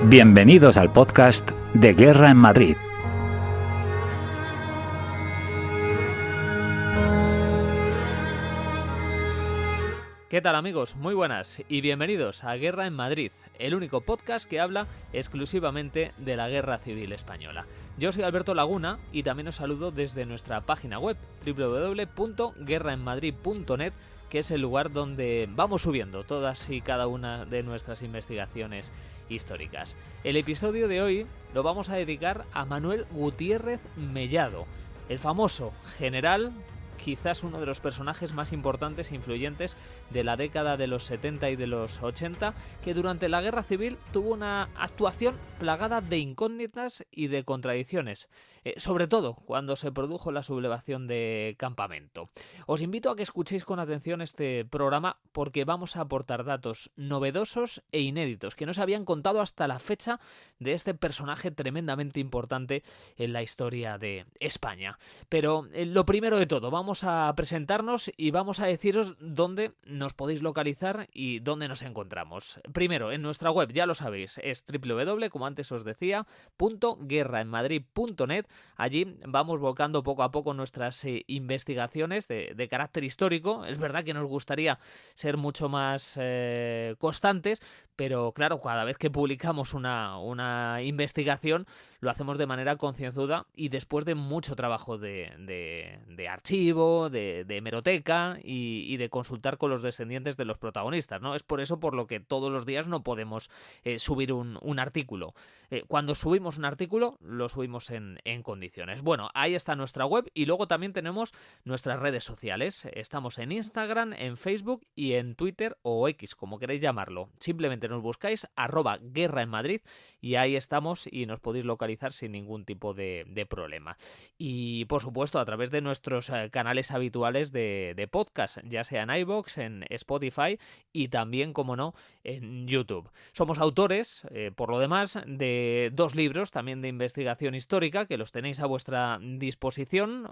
Bienvenidos al podcast de Guerra en Madrid. ¿Qué tal, amigos? Muy buenas y bienvenidos a Guerra en Madrid, el único podcast que habla exclusivamente de la Guerra Civil Española. Yo soy Alberto Laguna y también os saludo desde nuestra página web www.guerraenmadrid.net, que es el lugar donde vamos subiendo todas y cada una de nuestras investigaciones históricas. El episodio de hoy lo vamos a dedicar a Manuel Gutiérrez Mellado, el famoso general, quizás uno de los personajes más importantes e influyentes de la década de los 70 y de los 80, que durante la Guerra Civil tuvo una actuación plagada de incógnitas y de contradicciones, sobre todo cuando se produjo la sublevación de Campamento. Os invito a que escuchéis con atención este programa porque vamos a aportar datos novedosos e inéditos que no se habían contado hasta la fecha de este personaje tremendamente importante en la historia de España. Pero lo primero de todo, vamos a presentarnos y vamos a deciros dónde nos podéis localizar y dónde nos encontramos. Primero, en nuestra web, ya lo sabéis, es www, como antes os decía, .guerraenmadrid.net. Allí vamos volcando poco a poco nuestras investigaciones de carácter histórico. Es verdad que nos gustaría ser mucho más constantes, pero claro, cada vez que publicamos una investigación lo hacemos de manera concienzuda y después de mucho trabajo de archivo, de hemeroteca y de consultar con los descendientes de los protagonistas, ¿no? Es por eso por lo que todos los días no podemos subir un artículo. Cuando subimos un artículo, lo subimos en condiciones. Bueno, ahí está nuestra web y luego también tenemos nuestras redes sociales. Estamos en Instagram, en Facebook y en Twitter o X, como queréis llamarlo. Simplemente nos buscáis @Guerra en Madrid y ahí estamos y nos podéis localizar sin ningún tipo de problema. Y por supuesto a través de nuestros canales habituales de podcast, ya sea en iVoox, en Spotify y también, como no, en YouTube. Somos autores, por lo demás, de 2 libros también de investigación histórica que los tenéis a vuestra disposición.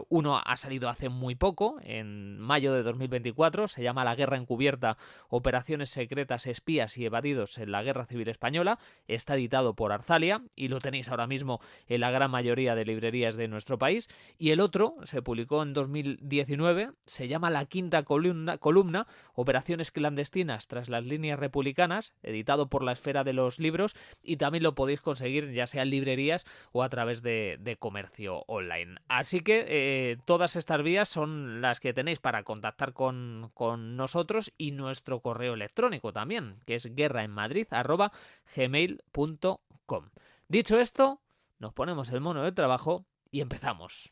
Uno ha salido hace muy poco, en mayo de 2024, se llama La Guerra Encubierta, operaciones secretas, espías y evadidos en la Guerra Civil Española. Está editado por Arzalia y lo tenéis ahora mismo en la gran mayoría de librerías de nuestro país. Y el otro se publicó en 2019, se llama La Quinta Columna, operaciones clandestinas tras las líneas republicanas, editado por La Esfera de los Libros, y también lo podéis conseguir ya sea en librerías o a través de comercio online. Así que todas estas vías son las que tenéis para contactar con nosotros y nuestro correo electrónico también, que es guerraenmadrid@gmail.com. Dicho esto, nos ponemos el mono de trabajo y empezamos.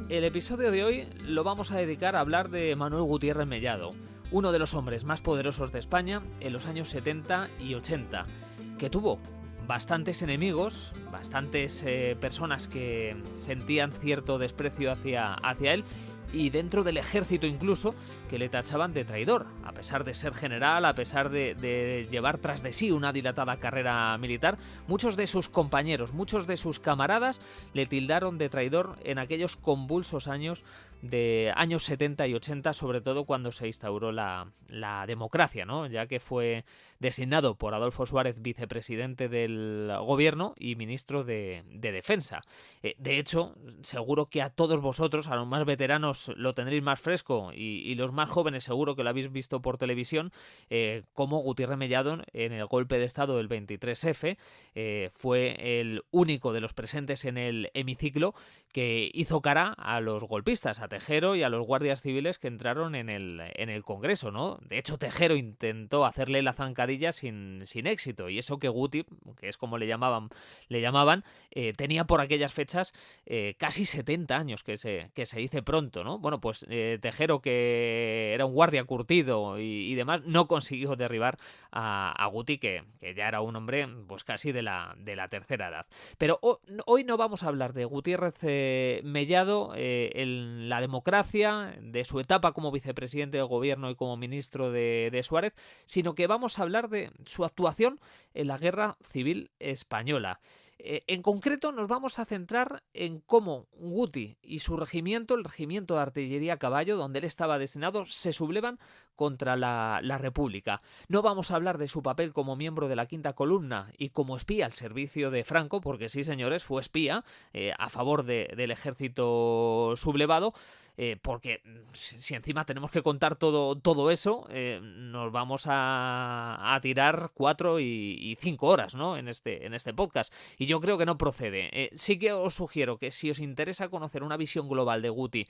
El episodio de hoy lo vamos a dedicar a hablar de Manuel Gutiérrez Mellado, uno de los hombres más poderosos de España en los años 70 y 80, que tuvo bastantes enemigos, bastantes personas que sentían cierto desprecio hacia él, y dentro del ejército incluso, que le tachaban de traidor, a pesar de ser general, a pesar de llevar tras de sí una dilatada carrera militar. Muchos de sus compañeros, muchos de sus camaradas le tildaron de traidor en aquellos convulsos años de años 70 y 80, sobre todo cuando se instauró la democracia, ¿no? Ya que fue designado por Adolfo Suárez vicepresidente del gobierno y ministro de Defensa. De hecho, seguro que a todos vosotros, a los más veteranos, lo tendréis más fresco y los más jóvenes seguro que lo habéis visto por televisión, como Gutiérrez Mellado en el golpe de estado del 23F fue el único de los presentes en el hemiciclo que hizo cara a los golpistas, a Tejero y a los guardias civiles que entraron en el Congreso, ¿no? De hecho, Tejero intentó hacerle la zancadilla sin éxito, y eso que Guti, que es como le llamaban, tenía por aquellas fechas casi 70 años, que se dice pronto, ¿no? Bueno, pues Tejero, que era un guardia curtido y demás, no consiguió derribar a Guti, que ya era un hombre pues casi de la tercera edad. Pero hoy no vamos a hablar de Gutiérrez Mellado en la democracia, de su etapa como vicepresidente del gobierno y como ministro de Suárez, sino que vamos a hablar de su actuación en la Guerra Civil Española. En concreto nos vamos a centrar en cómo Guti y su regimiento, el regimiento de artillería a caballo, donde él estaba destinado, se sublevan contra la República. No vamos a hablar de su papel como miembro de la Quinta Columna y como espía al servicio de Franco, porque sí, señores, fue espía a favor del ejército sublevado. Porque si encima tenemos que contar todo eso, nos vamos a tirar 4 y 5 horas, ¿no? en este podcast. Y yo creo que no procede. Sí que os sugiero que si os interesa conocer una visión global de Guti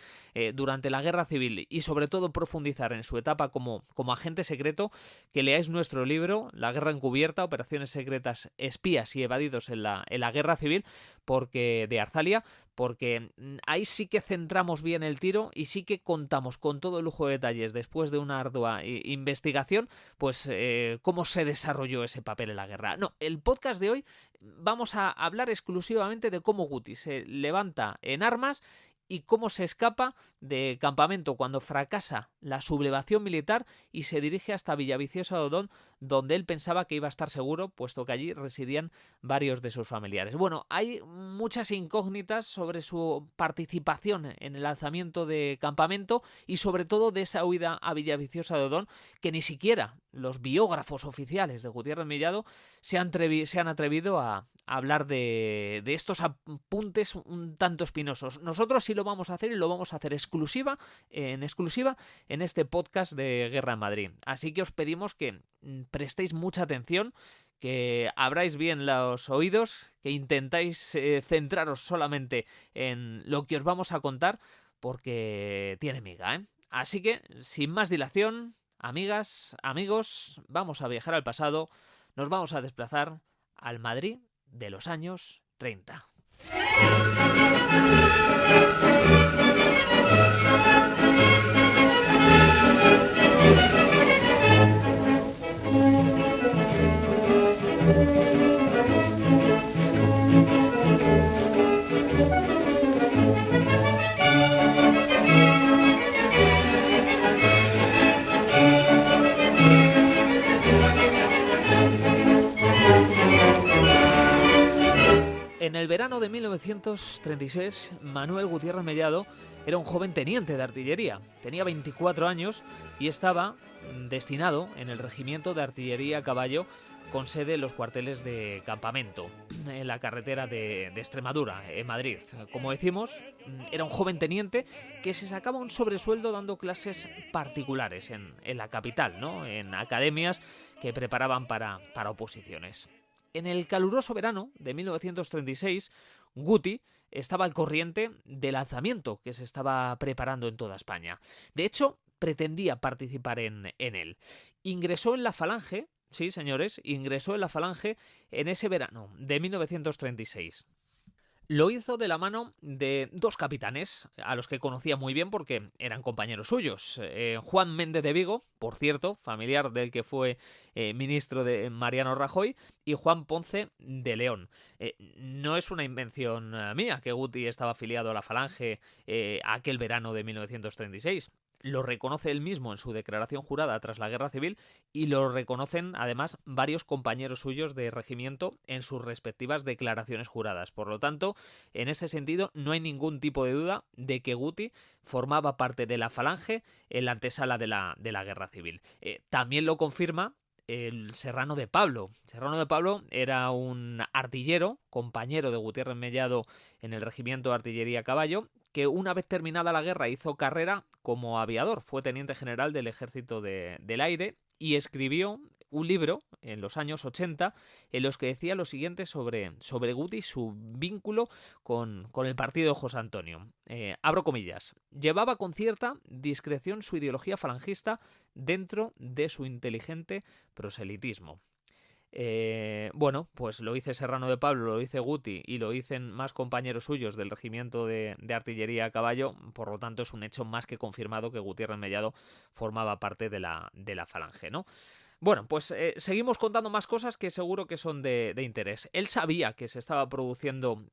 durante la Guerra Civil y sobre todo profundizar en su etapa como agente secreto, que leáis nuestro libro, La Guerra Encubierta, Operaciones Secretas, Espías y Evadidos en la Guerra Civil, de Arzalia, porque ahí sí que centramos bien el tiro y sí que contamos con todo el lujo de detalles, después de una ardua investigación, pues cómo se desarrolló ese papel en la guerra. No, el podcast de hoy vamos a hablar exclusivamente de cómo Guti se levanta en armas y cómo se escapa de campamento cuando fracasa la sublevación militar y se dirige hasta Villaviciosa de Odón, donde él pensaba que iba a estar seguro, puesto que allí residían varios de sus familiares. Bueno, hay muchas incógnitas sobre su participación en el alzamiento de campamento y sobre todo de esa huida a Villaviciosa de Odón, que ni siquiera los biógrafos oficiales de Gutiérrez Mellado se han atrevido a hablar de estos apuntes un tanto espinosos. Nosotros sí lo vamos a hacer y lo vamos a hacer exclusiva en este podcast de Guerra en Madrid. Así que os pedimos que prestéis mucha atención, que abráis bien los oídos, que intentáis centraros solamente en lo que os vamos a contar, porque tiene miga, ¿eh? Así que, sin más dilación, amigas, amigos, vamos a viajar al pasado, nos vamos a desplazar al Madrid de los años 30. En el verano de 1936, Manuel Gutiérrez Mellado era un joven teniente de artillería. Tenía 24 años y estaba destinado en el regimiento de artillería a caballo con sede en los cuarteles de campamento, en la carretera de Extremadura, en Madrid. Como decimos, era un joven teniente que se sacaba un sobresueldo dando clases particulares en la capital, ¿no? En academias que preparaban para oposiciones. En el caluroso verano de 1936, Guti estaba al corriente del alzamiento que se estaba preparando en toda España. De hecho, pretendía participar en él. Ingresó en la Falange, sí, señores, ingresó en la Falange en ese verano de 1936. Lo hizo de la mano de dos capitanes, a los que conocía muy bien porque eran compañeros suyos. Juan Méndez de Vigo, por cierto, familiar del que fue ministro de Mariano Rajoy, y Juan Ponce de León. No es una invención mía que Guti estaba afiliado a la Falange aquel verano de 1936. Lo reconoce él mismo en su declaración jurada tras la Guerra Civil y lo reconocen además varios compañeros suyos de regimiento en sus respectivas declaraciones juradas. Por lo tanto, en ese sentido no hay ningún tipo de duda de que Guti formaba parte de la Falange en la antesala de la Guerra Civil. También lo confirma el Serrano de Pablo. Serrano de Pablo era un artillero, compañero de Gutiérrez Mellado en el regimiento de artillería a caballo, que una vez terminada la guerra hizo carrera como aviador. Fue teniente general del Ejército del Aire y escribió un libro en los años 80 en los que decía lo siguiente sobre Guti y su vínculo con el partido de José Antonio. Abro comillas. Llevaba con cierta discreción su ideología falangista dentro de su inteligente proselitismo. Bueno, pues lo dice Serrano de Pablo, lo dice Guti y lo dicen más compañeros suyos del regimiento de artillería a caballo. Por lo tanto, es un hecho más que confirmado que Gutiérrez Mellado formaba parte de la falange, ¿no? Bueno, pues seguimos contando más cosas que seguro que son de interés. Él sabía que se estaba produciendo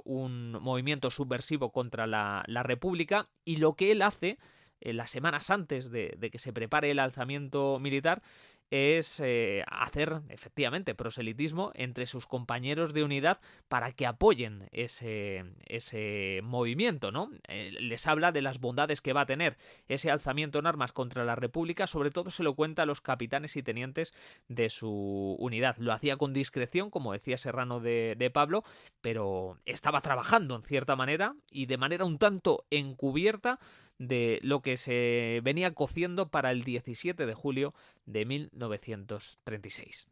un movimiento subversivo contra la República, y lo que él hace las semanas antes de que se prepare el alzamiento militar es hacer efectivamente proselitismo entre sus compañeros de unidad para que apoyen ese movimiento, ¿no? Les habla de las bondades que va a tener ese alzamiento en armas contra la República. Sobre todo se lo cuenta a los capitanes y tenientes de su unidad. Lo hacía con discreción, como decía Serrano de Pablo, pero estaba trabajando en cierta manera y de manera un tanto encubierta de lo que se venía cociendo para el 17 de julio de 1936.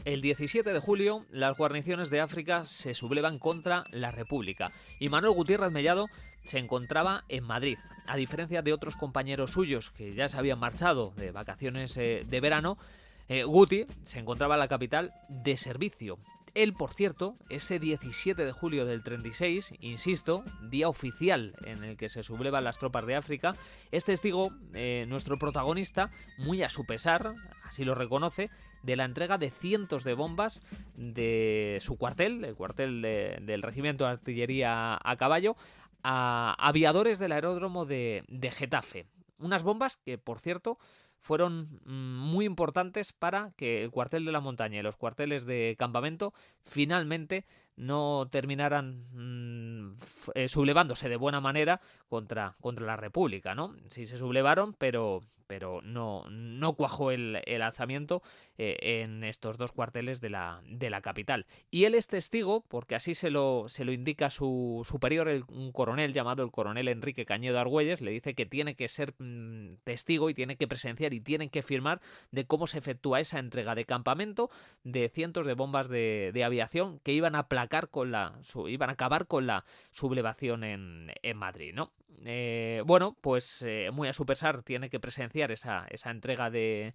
El 17 de julio, las guarniciones de África se sublevan contra la República y Manuel Gutiérrez Mellado se encontraba en Madrid. A diferencia de otros compañeros suyos que ya se habían marchado de vacaciones de verano, Guti se encontraba en la capital de servicio. Él, por cierto, ese 17 de julio del 36, insisto, día oficial en el que se sublevan las tropas de África, es testigo, nuestro protagonista, muy a su pesar, así lo reconoce, de la entrega de cientos de bombas de su cuartel, el cuartel del Regimiento de Artillería a Caballo, a aviadores del aeródromo de Getafe. Unas bombas que, por cierto, fueron muy importantes para que el cuartel de la montaña y los cuarteles de campamento finalmente no terminaran sublevándose de buena manera contra la República, ¿no? Sí se sublevaron, pero no cuajó el alzamiento en estos dos cuarteles de la capital. Y él es testigo, porque así se lo indica su superior, un coronel llamado el coronel Enrique Cañedo Argüelles. Le dice que tiene que ser testigo y tiene que presenciar y tiene que firmar de cómo se efectúa esa entrega de campamento de cientos de bombas de aviación que iban a aplacar iban a acabar con la sublevación en Madrid, ¿no? Bueno, pues muy a su pesar tiene que presenciar esa entrega de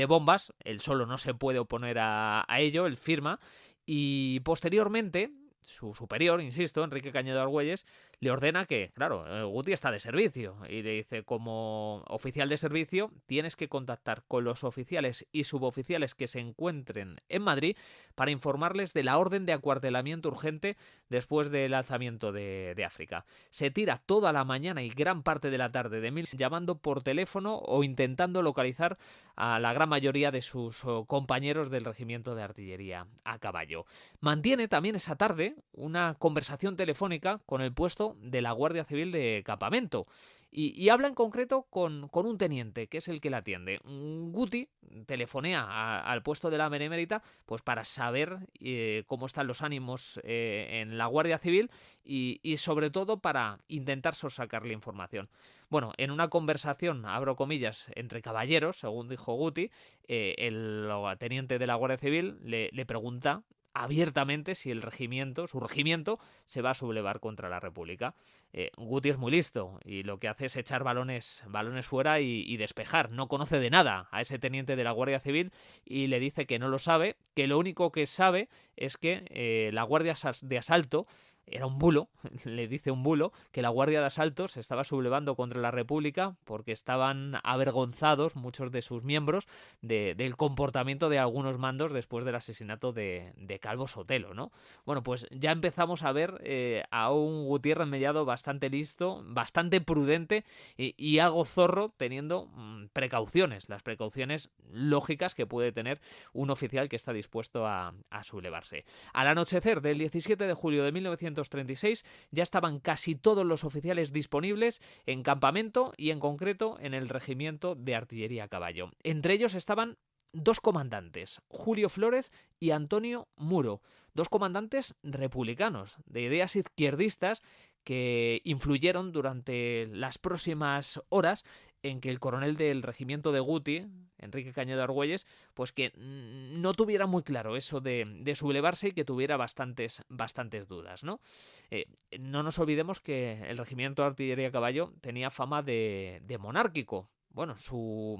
bombas. Él solo no se puede oponer a ello, él firma, y posteriormente su superior, insisto, Enrique Cañedo Argüelles, le ordena que, claro, Guti está de servicio y le dice: como oficial de servicio tienes que contactar con los oficiales y suboficiales que se encuentren en Madrid para informarles de la orden de acuartelamiento urgente después del alzamiento de África. Se tira toda la mañana y gran parte de la tarde de llamando por teléfono o intentando localizar a la gran mayoría de sus compañeros del Regimiento de Artillería a Caballo. Mantiene también esa tarde una conversación telefónica con el puesto de la Guardia Civil de Campamento y habla en concreto con un teniente, que es el que la atiende. Guti telefonea al puesto de la Benemérita pues para saber cómo están los ánimos en la Guardia Civil y sobre todo para intentar sosacarle información. Bueno, en una conversación, abro comillas, entre caballeros, según dijo Guti, el teniente de la Guardia Civil le pregunta abiertamente si su regimiento, se va a sublevar contra la República. Guti es muy listo y lo que hace es echar balones fuera y despejar. No conoce de nada a ese teniente de la Guardia Civil y le dice que no lo sabe, que lo único que sabe es que la Guardia de Asalto era un bulo, le dice un bulo, que la Guardia de Asalto se estaba sublevando contra la República porque estaban avergonzados muchos de sus miembros del comportamiento de algunos mandos después del asesinato de Calvo Sotelo, ¿no? Bueno, pues ya empezamos a ver a un Gutiérrez Mellado bastante listo, bastante prudente y algo zorro, teniendo precauciones, las precauciones lógicas que puede tener un oficial que está dispuesto a sublevarse. Al anochecer del 17 de julio de 1936 ya estaban casi todos los oficiales disponibles en campamento y en concreto en el Regimiento de Artillería a Caballo. Entre ellos estaban 2 comandantes, Julio Flórez y Antonio Muro, 2 comandantes republicanos, de ideas izquierdistas, que influyeron durante las próximas horas en que el coronel del regimiento de Guti, Enrique Cañedo Argüelles, pues que no tuviera muy claro eso de sublevarse y que tuviera bastantes dudas, ¿no? No nos olvidemos que el regimiento de artillería a caballo tenía fama de monárquico. Bueno, su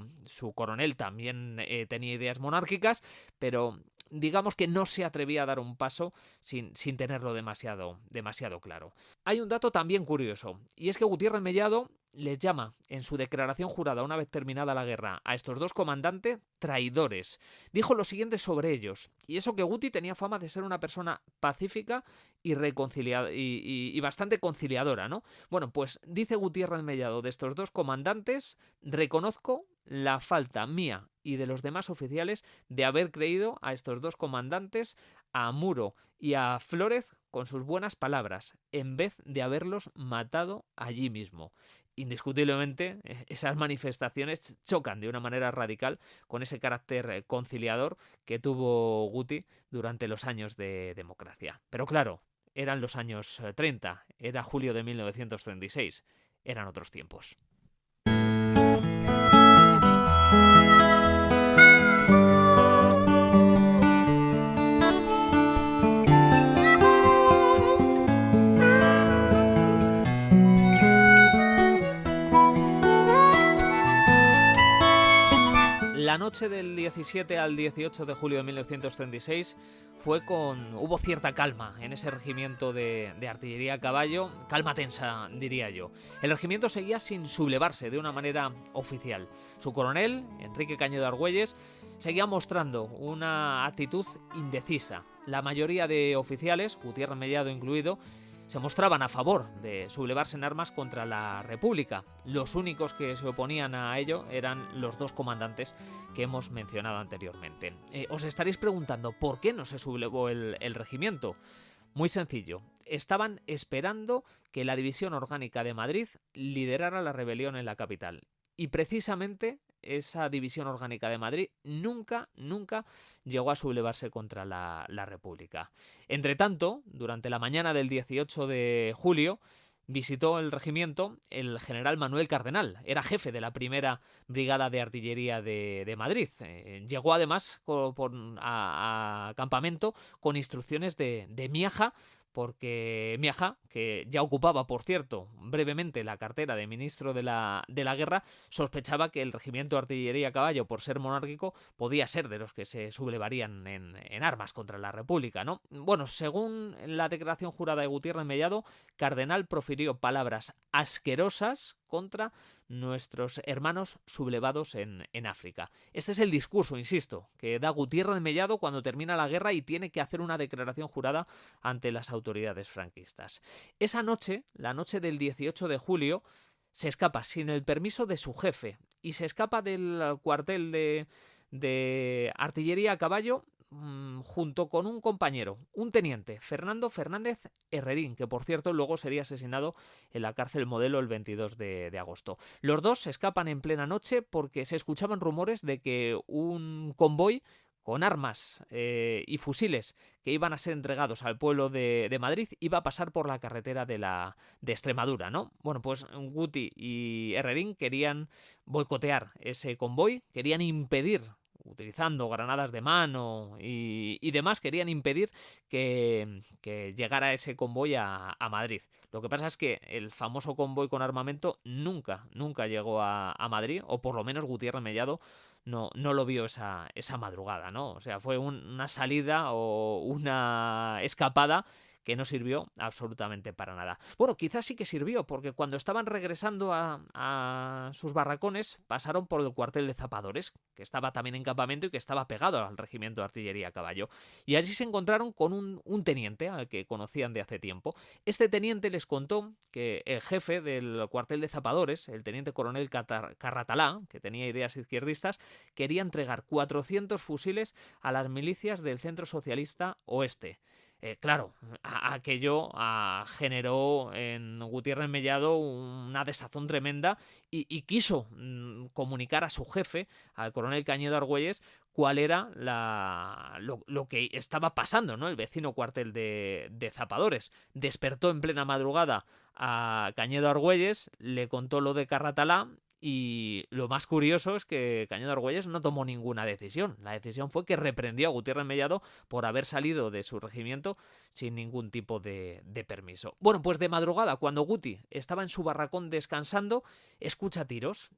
coronel también tenía ideas monárquicas, pero digamos que no se atrevía a dar un paso sin tenerlo demasiado claro. Hay un dato también curioso, y es que Gutiérrez Mellado les llama en su declaración jurada una vez terminada la guerra a estos 2 comandantes traidores. Dijo lo siguiente sobre ellos, y eso que Guti tenía fama de ser una persona pacífica y bastante conciliadora, ¿no? Bueno, pues dice Gutiérrez Mellado de estos 2 comandantes: reconozco la falta mía y de los demás oficiales de haber creído a estos 2 comandantes, a Muro y a Flórez, con sus buenas palabras, en vez de haberlos matado allí mismo. Indiscutiblemente, esas manifestaciones chocan de una manera radical con ese carácter conciliador que tuvo Guti durante los años de democracia. Pero claro, eran los años 30, era julio de 1936, eran otros tiempos. La noche del 17 al 18 de julio de 1936 hubo cierta calma en ese regimiento de artillería a caballo, calma tensa, diría yo. El regimiento seguía sin sublevarse de una manera oficial. Su coronel, Enrique Cañedo Argüelles, seguía mostrando una actitud indecisa. La mayoría de oficiales, Gutiérrez Mellado incluido, se mostraban a favor de sublevarse en armas contra la República. Los únicos que se oponían a ello eran los 2 comandantes que hemos mencionado anteriormente. Os estaréis preguntando ¿por qué no se sublevó el regimiento? Muy sencillo. Estaban esperando que la División Orgánica de Madrid liderara la rebelión en la capital. Y precisamente esa División Orgánica de Madrid nunca llegó a sublevarse contra la República. Entretanto, durante la mañana del 18 de julio, visitó el regimiento el general Manuel Cardenal. Era jefe de la primera brigada de artillería de Madrid. Llegó además a campamento con instrucciones de Miaja, porque Miaja, que ya ocupaba, por cierto, brevemente la cartera de ministro de la guerra, sospechaba que el regimiento de artillería a caballo, por ser monárquico, podía ser de los que se sublevarían en armas contra la República, ¿no? Bueno, según la declaración jurada de Gutiérrez Mellado, Cardenal profirió palabras asquerosas contra nuestros hermanos sublevados en África. Este es el discurso, insisto, que da Gutiérrez Mellado cuando termina la guerra y tiene que hacer una declaración jurada ante las autoridades franquistas. Esa noche, la noche del 18 de julio, se escapa sin el permiso de su jefe y se escapa del cuartel de artillería a caballo junto con un compañero, un teniente, Fernando Fernández Herrerín, que por cierto luego sería asesinado en la cárcel Modelo el 22 de agosto. Los 2 se escapan en plena noche porque se escuchaban rumores de que un convoy con armas y fusiles que iban a ser entregados al pueblo de Madrid iba a pasar por la carretera de Extremadura, ¿no? Bueno, pues Guti y Herrerín querían boicotear ese convoy, querían impedir, utilizando granadas de mano y demás, querían impedir que llegara ese convoy a Madrid. Lo que pasa es que el famoso convoy con armamento nunca llegó a Madrid, o por lo menos Gutiérrez Mellado no lo vio esa madrugada, ¿no? O sea, fue una salida o una escapada que no sirvió absolutamente para nada. Bueno, quizás sí que sirvió, porque cuando estaban regresando a sus barracones, pasaron por el cuartel de zapadores, que estaba también en campamento y que estaba pegado al regimiento de artillería a caballo. Y allí se encontraron con un teniente al que conocían de hace tiempo. Este teniente les contó que el jefe del cuartel de zapadores, el teniente coronel Carratalá, que tenía ideas izquierdistas, quería entregar 400 fusiles a las milicias del Centro Socialista Oeste. Claro, aquello generó en Gutiérrez Mellado una desazón tremenda y quiso comunicar a su jefe, al coronel Cañedo Argüelles, cuál era lo que estaba pasando, ¿no? El vecino cuartel de Zapadores. Despertó en plena madrugada a Cañedo Argüelles, le contó lo de Carratalá. Y lo más curioso es que Cañedo Argüelles no tomó ninguna decisión. La decisión fue que reprendió a Gutiérrez Mellado por haber salido de su regimiento sin ningún tipo de permiso. Bueno, pues de madrugada, cuando Guti estaba en su barracón descansando, escucha tiros.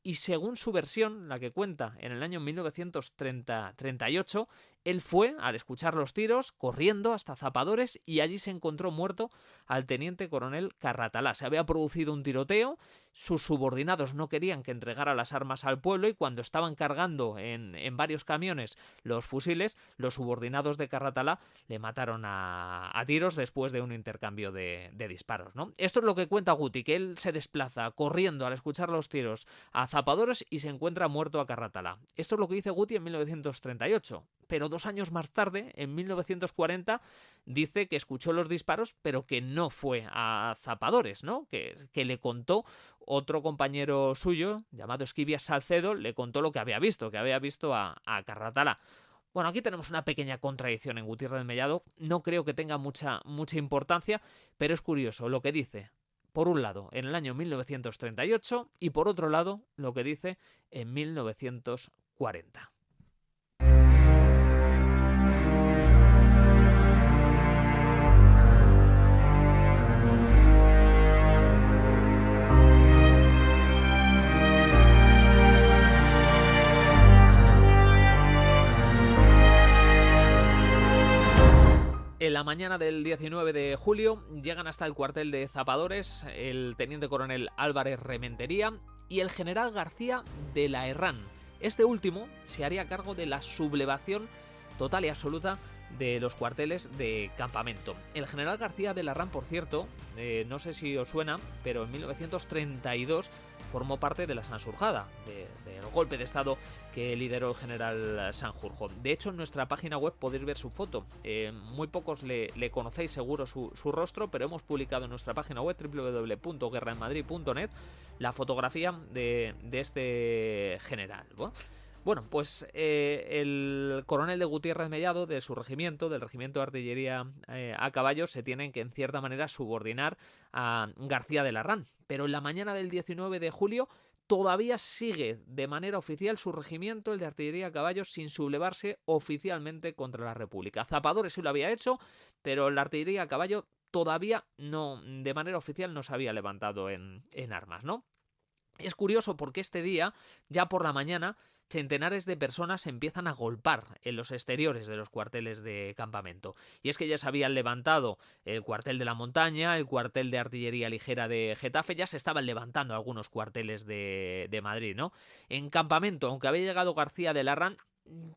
Y según su versión, la que cuenta en el año 1938, él fue, al escuchar los tiros, corriendo hasta Zapadores y allí se encontró muerto al teniente coronel Carratalá. Se había producido un tiroteo, sus subordinados no querían que entregara las armas al pueblo y cuando estaban cargando en varios camiones los fusiles, los subordinados de Carratalá le mataron a tiros después de un intercambio de disparos, ¿no? Esto es lo que cuenta Guti, que él se desplaza corriendo al escuchar los tiros a Zapadores y se encuentra muerto a Carratalá. Esto es lo que dice Guti en 1938, pero 2 años más tarde, en 1940, dice que escuchó los disparos, pero que no fue a Zapadores, ¿no? Que le contó otro compañero suyo, llamado Esquivias Salcedo, le contó lo que había visto a Carratalá. Bueno, aquí tenemos una pequeña contradicción en Gutiérrez Mellado. No creo que tenga mucha importancia, pero es curioso lo que dice. Por un lado, en el año 1938 y por otro lado, lo que dice en 1940. En la mañana del 19 de julio llegan hasta el cuartel de Zapadores el teniente coronel Álvarez Rementería y el general García de la Herrán. Este último se haría cargo de la sublevación total y absoluta de los cuarteles de campamento. El general García de la Herrán, por cierto, no sé si os suena, pero en 1932 formó parte de la Sansurjada, del golpe de estado que lideró el general Sanjurjo. De hecho, en nuestra página web podéis ver su foto. Muy pocos le conocéis seguro su rostro, pero hemos publicado en nuestra página web www.guerraenmadrid.net la fotografía de este general. Bueno, pues el coronel de Gutiérrez Mellado, de su regimiento, del regimiento de artillería a caballo, se tienen que en cierta manera subordinar a García de la Herrán. Pero en la mañana del 19 de julio todavía sigue de manera oficial su regimiento, el de artillería a caballo, sin sublevarse oficialmente contra la República. Zapadores sí lo había hecho, pero la artillería a caballo todavía no, de manera oficial, no se había levantado en armas, ¿no? Es curioso porque este día, ya por la mañana, centenares de personas empiezan a golpar en los exteriores de los cuarteles de campamento. Y es que ya se habían levantado el cuartel de la Montaña, el cuartel de artillería ligera de Getafe, ya se estaban levantando algunos cuarteles de Madrid, ¿no? En campamento, aunque había llegado García de la Herrán,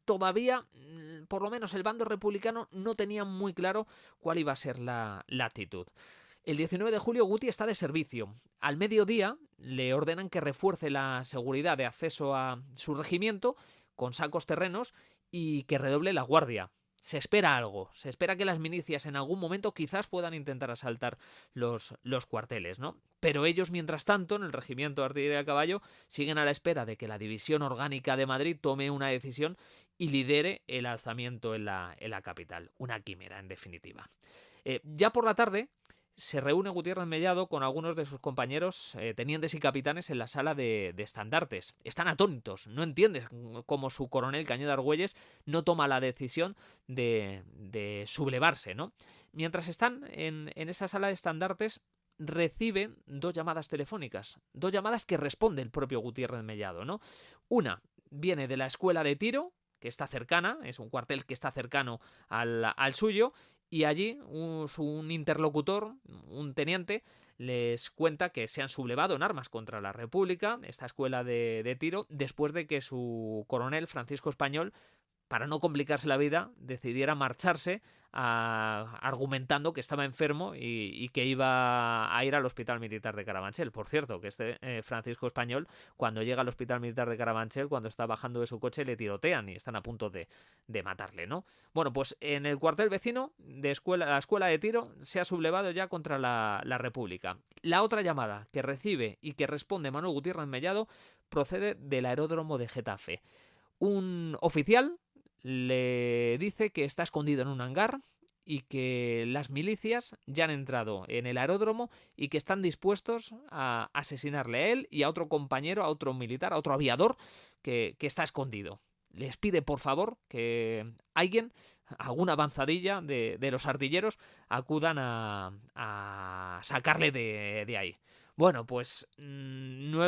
todavía, por lo menos el bando republicano, no tenía muy claro cuál iba a ser la actitud. El 19 de julio Guti está de servicio. Al mediodía le ordenan que refuerce la seguridad de acceso a su regimiento con sacos terrenos y que redoble la guardia. Se espera algo, se espera que las milicias en algún momento quizás puedan intentar asaltar los cuarteles, ¿no? Pero ellos, mientras tanto, en el regimiento de artillería a caballo, siguen a la espera de que la División Orgánica de Madrid tome una decisión y lidere el alzamiento en la capital. Una quimera, en definitiva. Ya por la tarde se reúne Gutiérrez Mellado con algunos de sus compañeros tenientes y capitanes en la sala de estandartes. Están atónitos, no entienden cómo su coronel Cañedo Argüelles no toma la decisión de sublevarse, ¿no? Mientras están en esa sala de estandartes, reciben 2 llamadas telefónicas, 2 llamadas que responde el propio Gutiérrez Mellado, ¿no? Una viene de la escuela de tiro, que está cercana, es un cuartel que está cercano al suyo, y allí un interlocutor, un teniente, les cuenta que se han sublevado en armas contra la República, esta escuela de tiro, después de que su coronel, Francisco Español, para no complicarse la vida, decidiera marcharse argumentando que estaba enfermo y que iba a ir al Hospital Militar de Carabanchel. Por cierto, que Francisco Español, cuando llega al Hospital Militar de Carabanchel, cuando está bajando de su coche, le tirotean y están a punto de matarle, ¿no? Bueno, pues en el cuartel vecino de la escuela de tiro se ha sublevado ya contra la República. La otra llamada que recibe y que responde Manuel Gutiérrez Mellado procede del aeródromo de Getafe. Un oficial le dice que está escondido en un hangar y que las milicias ya han entrado en el aeródromo y que están dispuestos a asesinarle a él y a otro compañero, a otro militar, a otro aviador que está escondido. Les pide, por favor, que alguien, alguna avanzadilla de los artilleros, acudan a sacarle de ahí. Bueno, pues nuevamente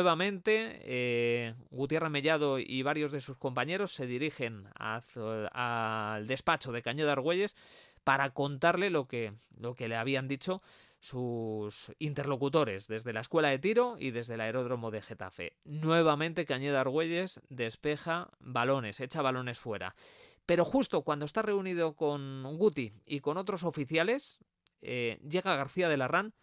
Gutiérrez Mellado y varios de sus compañeros se dirigen al despacho de Cañé de Argüelles para contarle lo que le habían dicho sus interlocutores desde la escuela de tiro y desde el aeródromo de Getafe. Nuevamente Cañé de Argüelles despeja balones, echa balones fuera. Pero justo cuando está reunido con Guti y con otros oficiales, llega García de Larrán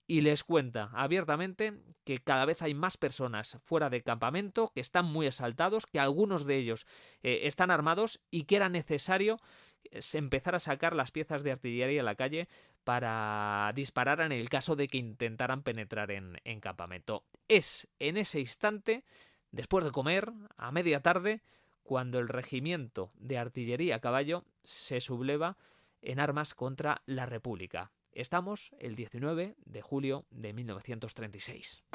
y les cuenta abiertamente que cada vez hay más personas fuera de campamento, que están muy exaltados, que algunos de ellos están armados y que era necesario empezar a sacar las piezas de artillería a la calle para disparar en el caso de que intentaran penetrar en campamento. Es en ese instante, después de comer, a media tarde, cuando el regimiento de artillería a caballo se subleva en armas contra la República. Estamos el 19 de julio de 1936.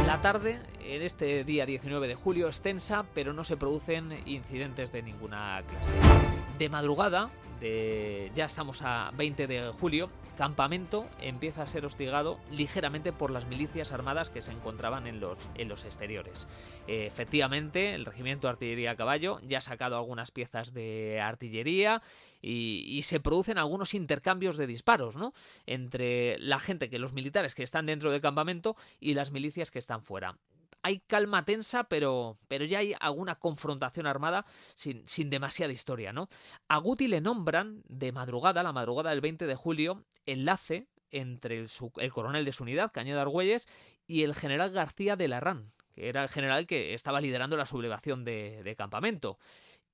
La tarde, en este día 19 de julio, es tensa, pero no se producen incidentes de ninguna clase. De madrugada, ya estamos a 20 de julio, Campamento empieza a ser hostigado ligeramente por las milicias armadas que se encontraban en los exteriores. Efectivamente, el regimiento de artillería a caballo ya ha sacado algunas piezas de artillería y se producen algunos intercambios de disparos, ¿no?, entre la gente, los militares que están dentro del campamento y las milicias que están fuera. Hay calma tensa, pero ya hay alguna confrontación armada sin demasiada historia, ¿no? A Guti le nombran de madrugada, la madrugada del 20 de julio, enlace entre el coronel de su unidad, Cañé de Argüelles, y el general García de Larrán, que era el general que estaba liderando la sublevación de campamento.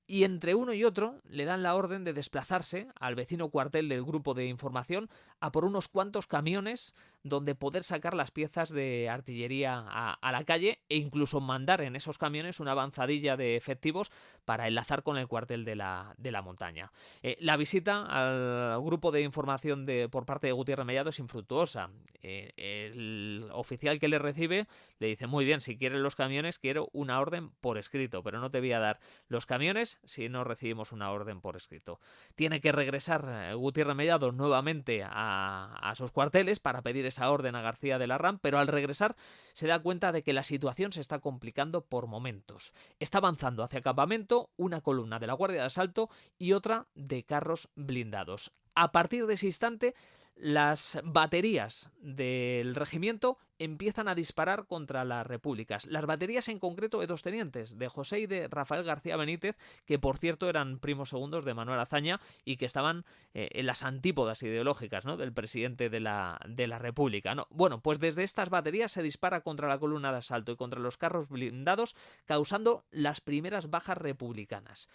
Y entre uno y otro le dan la orden de desplazarse al vecino cuartel del grupo de información a por unos cuantos camiones donde poder sacar las piezas de artillería a la calle e incluso mandar en esos camiones una avanzadilla de efectivos para enlazar con el cuartel de la montaña. La visita al grupo de información por parte de Gutiérrez Mellado es infructuosa. El oficial que le recibe le dice: muy bien, si quieres los camiones, quiero una orden por escrito, pero no te voy a dar los camiones si no recibimos una orden por escrito. Tiene que regresar Gutiérrez Mellado nuevamente a sus cuarteles para pedir esa orden a García de Larrán, pero al regresar se da cuenta de que la situación se está complicando por momentos. Está avanzando hacia campamento una columna de la Guardia de Asalto y otra de carros blindados. A partir de ese instante, las baterías del regimiento empiezan a disparar contra las repúblicas. Las baterías en concreto de dos tenientes, de José y de Rafael García Benítez, que por cierto eran primos segundos de Manuel Azaña y que estaban en las antípodas ideológicas, ¿no?, del presidente de la República, ¿no? Bueno, pues desde estas baterías se dispara contra la columna de asalto y contra los carros blindados, causando las primeras bajas republicanas.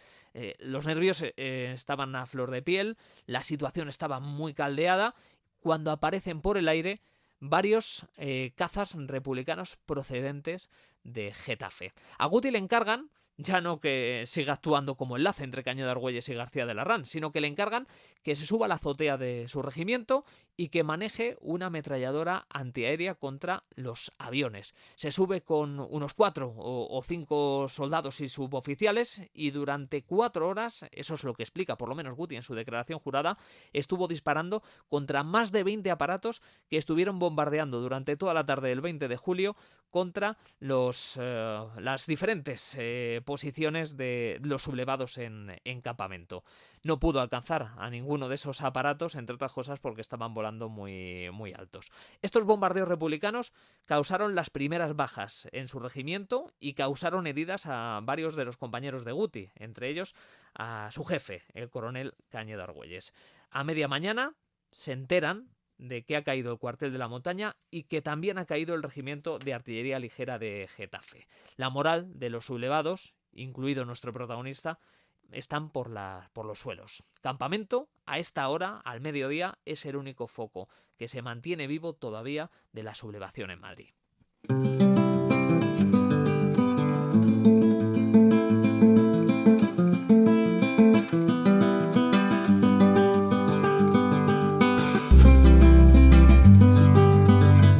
Los nervios estaban a flor de piel, la situación estaba muy caldeada, cuando aparecen por el aire varios cazas republicanos procedentes de Getafe. A Guti le encargan ya no que siga actuando como enlace entre Cañé de Argüelles y García de Larrán, sino que le encargan que se suba a la azotea de su regimiento y que maneje una ametralladora antiaérea contra los aviones. Se sube con unos 4 o 5 soldados y suboficiales y durante 4 horas, eso es lo que explica por lo menos Guti en su declaración jurada, estuvo disparando contra más de 20 aparatos que estuvieron bombardeando durante toda la tarde del 20 de julio contra las diferentes posiciones de los sublevados en campamento. No pudo alcanzar a ninguno de esos aparatos, entre otras cosas porque estaban volando muy, muy altos. Estos bombardeos republicanos causaron las primeras bajas en su regimiento y causaron heridas a varios de los compañeros de Guti, entre ellos a su jefe, el coronel Cañedo Argüelles. A media mañana se enteran de que ha caído el cuartel de la montaña y que también ha caído el regimiento de artillería ligera de Getafe. La moral de los sublevados, incluido nuestro protagonista, están por los suelos. Campamento, a esta hora, al mediodía, es el único foco que se mantiene vivo todavía de la sublevación en Madrid.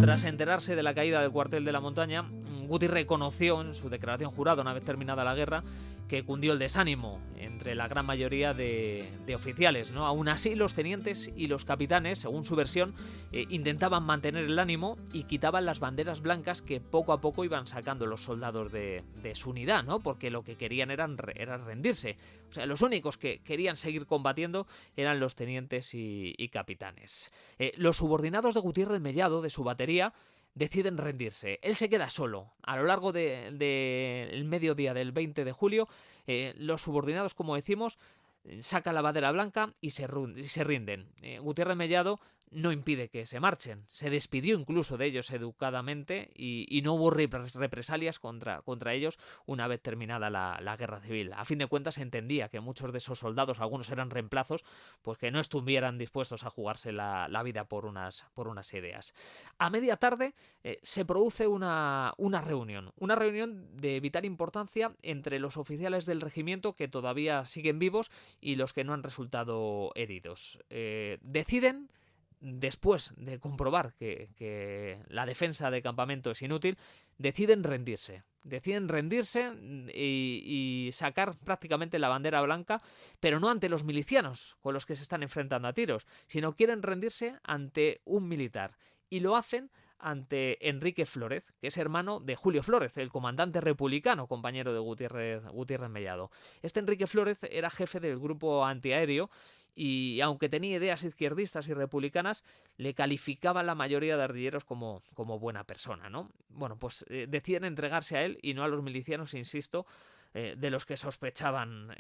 Tras enterarse de la caída del cuartel de la montaña, Guti reconoció en su declaración jurada, una vez terminada la guerra, que cundió el desánimo entre la gran mayoría de oficiales, ¿no? Aún así, los tenientes y los capitanes, según su versión, intentaban mantener el ánimo y quitaban las banderas blancas que poco a poco iban sacando los soldados de su unidad, ¿no? Porque lo que querían era rendirse. O sea, los únicos que querían seguir combatiendo eran los tenientes y capitanes. Los subordinados de Gutiérrez Mellado, de su batería, deciden rendirse. Él se queda solo. A lo largo del mediodía del 20 de julio, los subordinados, como decimos, sacan la bandera blanca y se rinden. Gutiérrez Mellado no impide que se marchen. Se despidió incluso de ellos educadamente y no hubo represalias contra ellos una vez terminada la guerra civil. A fin de cuentas se entendía que muchos de esos soldados, algunos eran reemplazos, pues que no estuvieran dispuestos a jugarse la vida por unas ideas. A media tarde se produce una reunión de vital importancia entre los oficiales del regimiento que todavía siguen vivos y los que no han resultado heridos. Deciden, después de comprobar que la defensa de campamento es inútil, deciden rendirse y sacar prácticamente la bandera blanca, pero no ante los milicianos con los que se están enfrentando a tiros, sino quieren rendirse ante un militar, y lo hacen ante Enrique Flórez, que es hermano de Julio Flórez, el comandante republicano, compañero de Gutiérrez Mellado. Este Enrique Flórez era jefe del grupo antiaéreo y, aunque tenía ideas izquierdistas y republicanas, le calificaban la mayoría de artilleros como buena persona, ¿no? Bueno, pues deciden entregarse a él y no a los milicianos, insisto, de los que sospechaban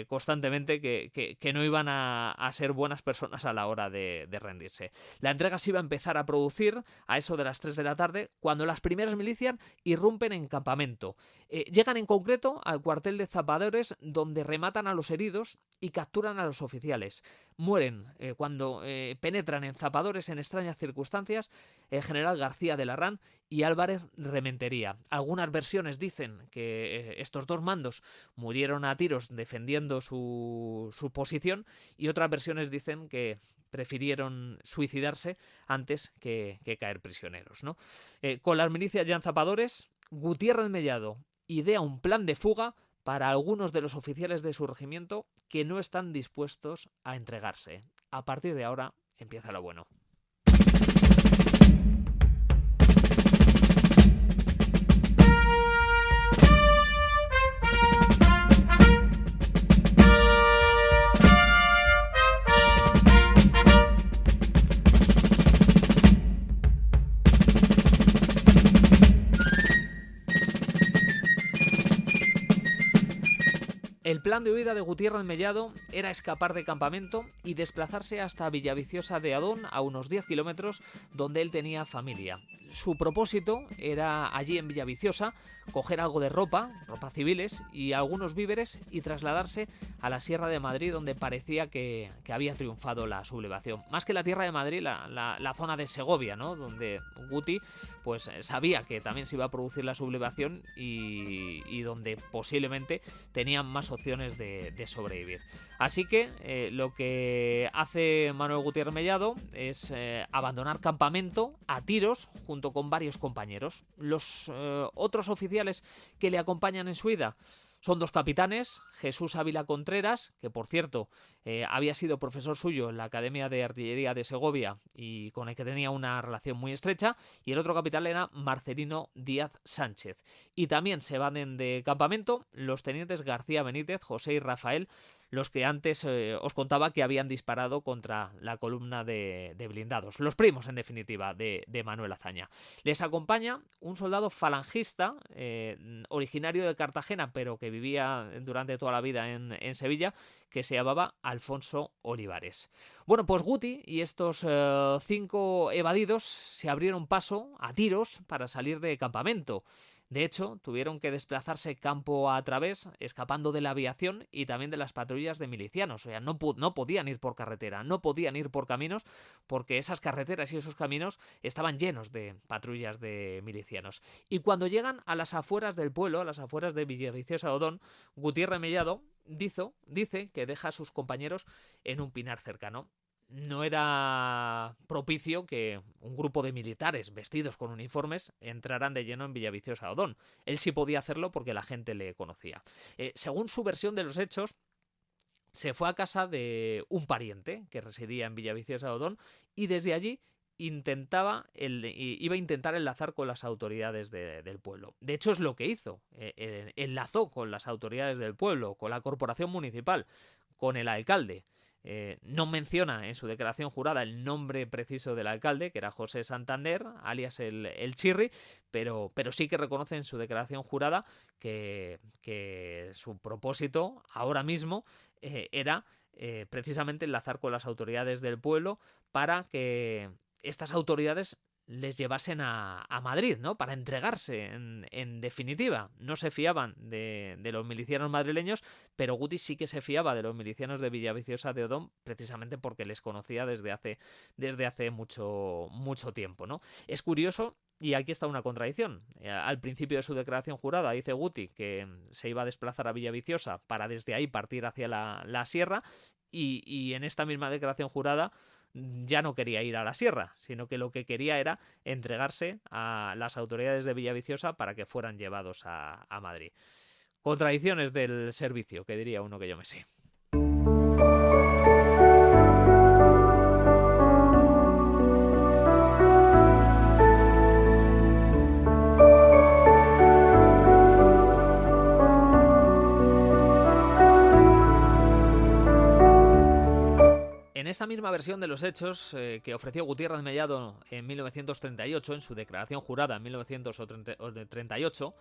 constantemente que no iban a ser buenas personas a la hora de rendirse. La entrega se iba a empezar a producir a eso de las 3 de la tarde, cuando las primeras milicias irrumpen en campamento. Llegan en concreto al cuartel de zapadores, donde rematan a los heridos y capturan a los oficiales. Mueren cuando penetran en zapadores en extrañas circunstancias el general García de Larrán y Álvarez Rementería. Algunas versiones dicen que estos dos mandos murieron a tiros defendiendo su posición, y otras versiones dicen que prefirieron suicidarse antes que caer prisioneros, ¿no? Con las milicias ya en zapadores, Gutiérrez Mellado idea un plan de fuga para algunos de los oficiales de su regimiento que no están dispuestos a entregarse. A partir de ahora empieza lo bueno. El plan de huida de Gutiérrez Mellado era escapar de campamento y desplazarse hasta Villaviciosa de Adón, a unos 10 kilómetros, donde él tenía familia. Su propósito era, allí en Villaviciosa, coger algo de ropas civiles y algunos víveres y trasladarse a la Sierra de Madrid, donde parecía que había triunfado la sublevación. Más que la Tierra de Madrid, la zona de Segovia, ¿no? Donde Guti pues sabía que también se iba a producir la sublevación y donde posiblemente tenían más opciones de sobrevivir. Así que lo que hace Manuel Gutiérrez Mellado es abandonar campamento a tiros junto con varios compañeros. Los otros oficiales que le acompañan en su huida, Son dos capitanes, Jesús Ávila Contreras, que por cierto había sido profesor suyo en la Academia de Artillería de Segovia y con el que tenía una relación muy estrecha, y el otro capitán era Marcelino Díaz Sánchez. Y también se van de campamento los tenientes García Benítez, José y Rafael, los que antes os contaba que habían disparado contra la columna de blindados, los primos en definitiva de Manuel Azaña. Les acompaña un soldado falangista originario de Cartagena, pero que vivía durante toda la vida en Sevilla, que se llamaba Alfonso Olivares. Bueno, pues Guti y estos 5 evadidos se abrieron paso a tiros para salir de campamento. De hecho, tuvieron que desplazarse campo a través, escapando de la aviación y también de las patrullas de milicianos. O sea, no podían ir por carretera, no podían ir por caminos, porque esas carreteras y esos caminos estaban llenos de patrullas de milicianos. Y cuando llegan a las afueras del pueblo, a las afueras de Villaviciosa de Odón, Gutiérrez Mellado dice que deja a sus compañeros en un pinar cercano. No era propicio que un grupo de militares vestidos con uniformes entraran de lleno en Villaviciosa de Odón. Él sí podía hacerlo porque la gente le conocía. Según su versión de los hechos, se fue a casa de un pariente que residía en Villaviciosa de Odón y desde allí iba a intentar enlazar con las autoridades del pueblo. De hecho, es lo que hizo. Enlazó con las autoridades del pueblo, con la corporación municipal, con el alcalde. No menciona en su declaración jurada el nombre preciso del alcalde, que era José Santander, alias el Chirri, pero sí que reconoce en su declaración jurada que su propósito ahora mismo era precisamente enlazar con las autoridades del pueblo para que estas autoridades les llevasen a Madrid, ¿no? Para entregarse, en definitiva. No se fiaban de los milicianos madrileños, pero Guti sí que se fiaba de los milicianos de Villaviciosa de Odón, precisamente porque les conocía desde hace mucho tiempo, ¿no? Es curioso, y aquí está una contradicción. Al principio de su declaración jurada dice Guti que se iba a desplazar a Villaviciosa para desde ahí partir hacia la sierra, y en esta misma declaración jurada ya no quería ir a la sierra, sino que lo que quería era entregarse a las autoridades de Villaviciosa para que fueran llevados a Madrid. Contradicciones del servicio, que diría uno que yo me sé. En esta misma versión de los hechos que ofreció Gutiérrez Mellado en 1938, en su declaración jurada en 1938,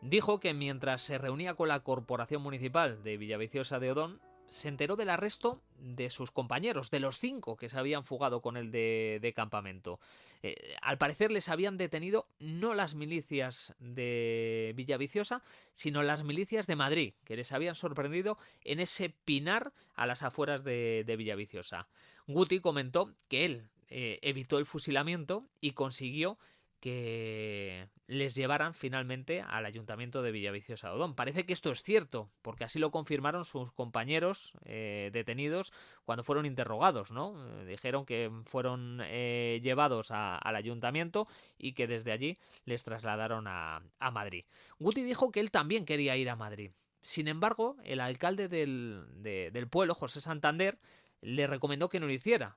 dijo que mientras se reunía con la Corporación Municipal de Villaviciosa de Odón, se enteró del arresto de sus compañeros, de los 5 que se habían fugado con él de campamento. Al parecer les habían detenido no las milicias de Villaviciosa, sino las milicias de Madrid, que les habían sorprendido en ese pinar a las afueras de Villaviciosa. Guti comentó que él evitó el fusilamiento y consiguió que les llevaran finalmente al ayuntamiento de Villaviciosa de Odón. Parece que esto es cierto, porque así lo confirmaron sus compañeros detenidos cuando fueron interrogados, ¿no? Dijeron que fueron llevados al ayuntamiento y que desde allí les trasladaron a Madrid. Guti dijo que él también quería ir a Madrid. Sin embargo, el alcalde del pueblo, José Santander, le recomendó que no lo hiciera,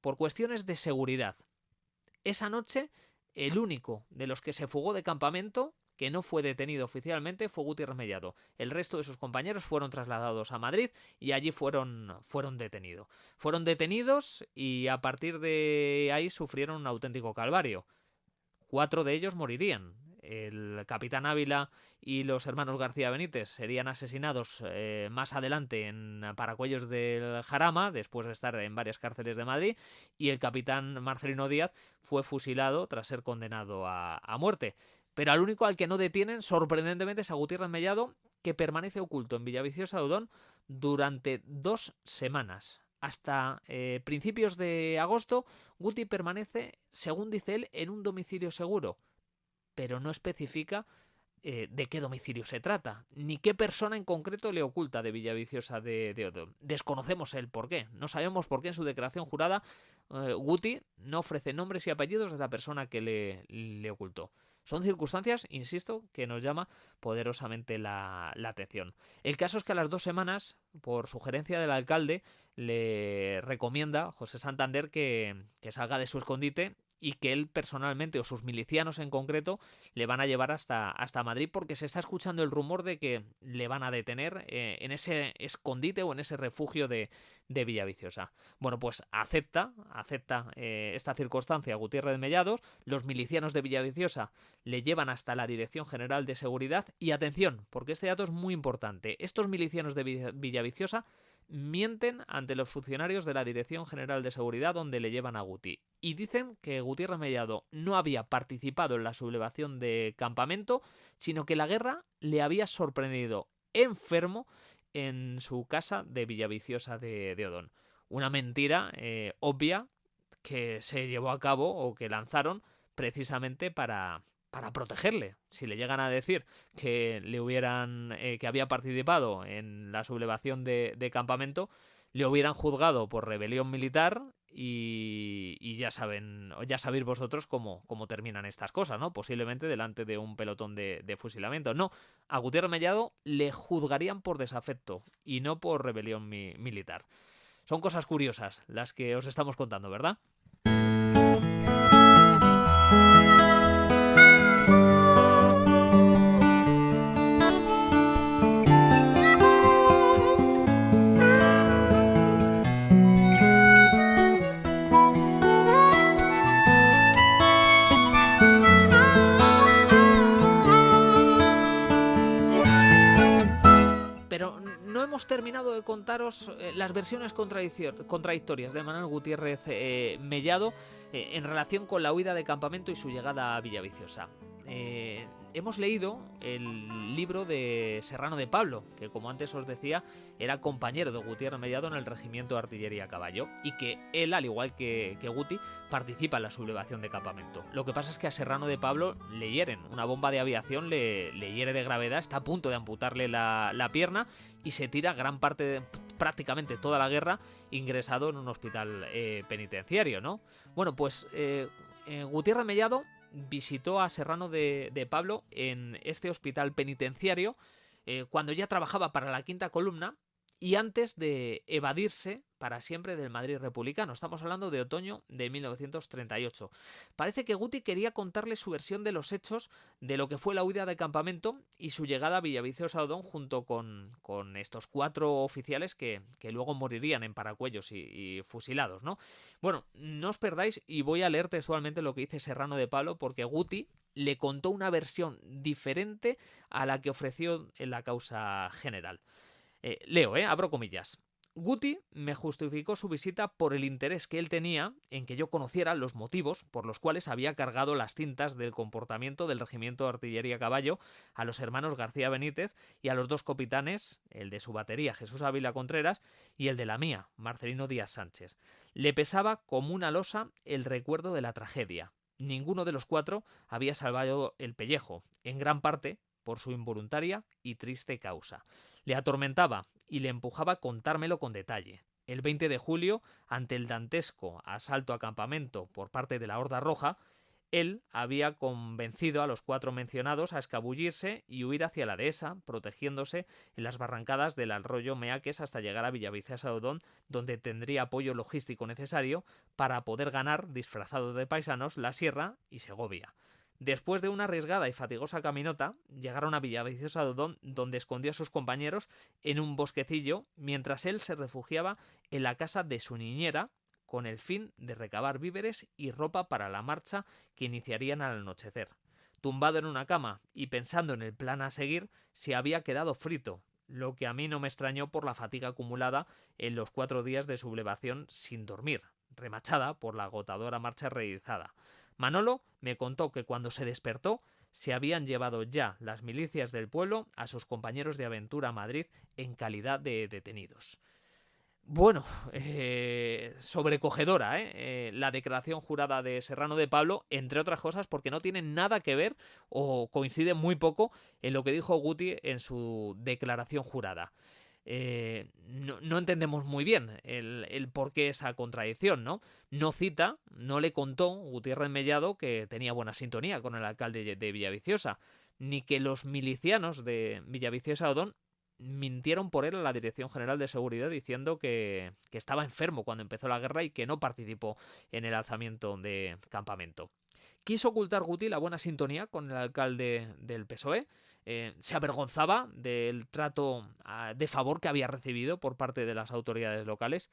por cuestiones de seguridad. Esa noche, el único de los que se fugó de campamento, que no fue detenido oficialmente, fue Gutiérrez Mellado. El resto de sus compañeros fueron trasladados a Madrid y allí fueron detenidos. Fueron detenidos y a partir de ahí sufrieron un auténtico calvario. 4 de ellos morirían. El capitán Ávila y los hermanos García Benítez serían asesinados más adelante en Paracuellos del Jarama, después de estar en varias cárceles de Madrid, y el capitán Marcelino Díaz fue fusilado tras ser condenado a muerte. Pero al único al que no detienen, sorprendentemente, es a Gutiérrez Mellado, que permanece oculto en Villaviciosa de Odón durante 2 semanas. Hasta principios de agosto, Guti permanece, según dice él, en un domicilio seguro, pero no especifica de qué domicilio se trata, ni qué persona en concreto le oculta de Villaviciosa de Odón. Desconocemos el por qué, no sabemos por qué en su declaración jurada Guti no ofrece nombres y apellidos de la persona que le ocultó. Son circunstancias, insisto, que nos llama poderosamente la atención. El caso es que a las 2 semanas, por sugerencia del alcalde, le recomienda José Santander que salga de su escondite y que él personalmente, o sus milicianos en concreto, le van a llevar hasta Madrid, porque se está escuchando el rumor de que le van a detener en ese escondite o en ese refugio de Villaviciosa. Bueno, pues acepta esta circunstancia Gutiérrez de Mellados. Los milicianos de Villaviciosa le llevan hasta la Dirección General de Seguridad y atención, porque este dato es muy importante. Estos milicianos de Villaviciosa mienten ante los funcionarios de la Dirección General de Seguridad donde le llevan a Guti y dicen que Gutiérrez Mellado no había participado en la sublevación de campamento, sino que la guerra le había sorprendido enfermo en su casa de Villaviciosa de Odón. Una mentira obvia que se llevó a cabo o que lanzaron precisamente para protegerle. Si le llegan a decir que le hubieran que había participado en la sublevación de campamento, le hubieran juzgado por rebelión militar y ya sabéis vosotros cómo terminan estas cosas, ¿no? Posiblemente delante de un pelotón de fusilamiento. No, a Gutiérrez Mellado le juzgarían por desafecto y no por rebelión militar. Son cosas curiosas las que os estamos contando, ¿verdad? Pero no hemos terminado de contaros las versiones contradictorias de Manuel Gutiérrez Mellado en relación con la huida de campamento y su llegada a Villaviciosa. Hemos leído el libro de Serrano de Pablo, que como antes os decía, era compañero de Gutiérrez Mellado en el regimiento de artillería a caballo, y que él, al igual que Guti, participa en la sublevación de campamento. Lo que pasa es que a Serrano de Pablo le hieren, una bomba de aviación le hiere de gravedad, está a punto de amputarle la pierna y se tira gran parte, prácticamente toda la guerra, ingresado en un hospital penitenciario, ¿no? Bueno, pues Gutiérrez Mellado visitó a Serrano de Pablo en este hospital penitenciario cuando ya trabajaba para la Quinta Columna y antes de evadirse para siempre del Madrid republicano. Estamos hablando de otoño de 1938. Parece que Guti quería contarle su versión de los hechos de lo que fue la huida de campamento y su llegada a Villaviciosa Odón junto con estos 4 oficiales que luego morirían en Paracuellos y fusilados, ¿no? Bueno, no os perdáis y voy a leer textualmente lo que dice Serrano de Pablo, porque Guti le contó una versión diferente a la que ofreció en la causa general. Leo, abro comillas. Guti me justificó su visita por el interés que él tenía en que yo conociera los motivos por los cuales había cargado las cintas del comportamiento del regimiento de artillería a caballo a los hermanos García Benítez y a los 2 capitanes, el de su batería Jesús Ávila Contreras y el de la mía, Marcelino Díaz Sánchez. Le pesaba como una losa el recuerdo de la tragedia. Ninguno de los 4 había salvado el pellejo, en gran parte por su involuntaria y triste causa. Le atormentaba y le empujaba a contármelo con detalle. El 20 de julio, ante el dantesco asalto a campamento por parte de la Horda Roja, él había convencido a los 4 mencionados a escabullirse y huir hacia la dehesa, protegiéndose en las barrancadas del arroyo Meaques hasta llegar a Villaviciosa Odón, donde tendría apoyo logístico necesario para poder ganar, disfrazado de paisanos, la Sierra y Segovia. Después de una arriesgada y fatigosa caminota, llegaron a Villaviciosa de Odón, donde escondió a sus compañeros en un bosquecillo, mientras él se refugiaba en la casa de su niñera, con el fin de recabar víveres y ropa para la marcha que iniciarían al anochecer. Tumbado en una cama y pensando en el plan a seguir, se había quedado frito, lo que a mí no me extrañó por la fatiga acumulada en los 4 días de sublevación sin dormir, remachada por la agotadora marcha realizada. Manolo me contó que cuando se despertó se habían llevado ya las milicias del pueblo a sus compañeros de aventura a Madrid en calidad de detenidos. Bueno, sobrecogedora, la declaración jurada de Serrano de Pablo, entre otras cosas porque no tiene nada que ver o coincide muy poco en lo que dijo Guti en su declaración jurada. no entendemos muy bien el por qué esa contradicción, ¿no? No le contó Gutiérrez Mellado que tenía buena sintonía con el alcalde de Villaviciosa, ni que los milicianos de Villaviciosa Odón mintieron por él a la Dirección General de Seguridad diciendo que estaba enfermo cuando empezó la guerra y que no participó en el alzamiento de campamento. Quiso ocultar Guti la buena sintonía con el alcalde del PSOE. Se avergonzaba del trato de favor que había recibido por parte de las autoridades locales.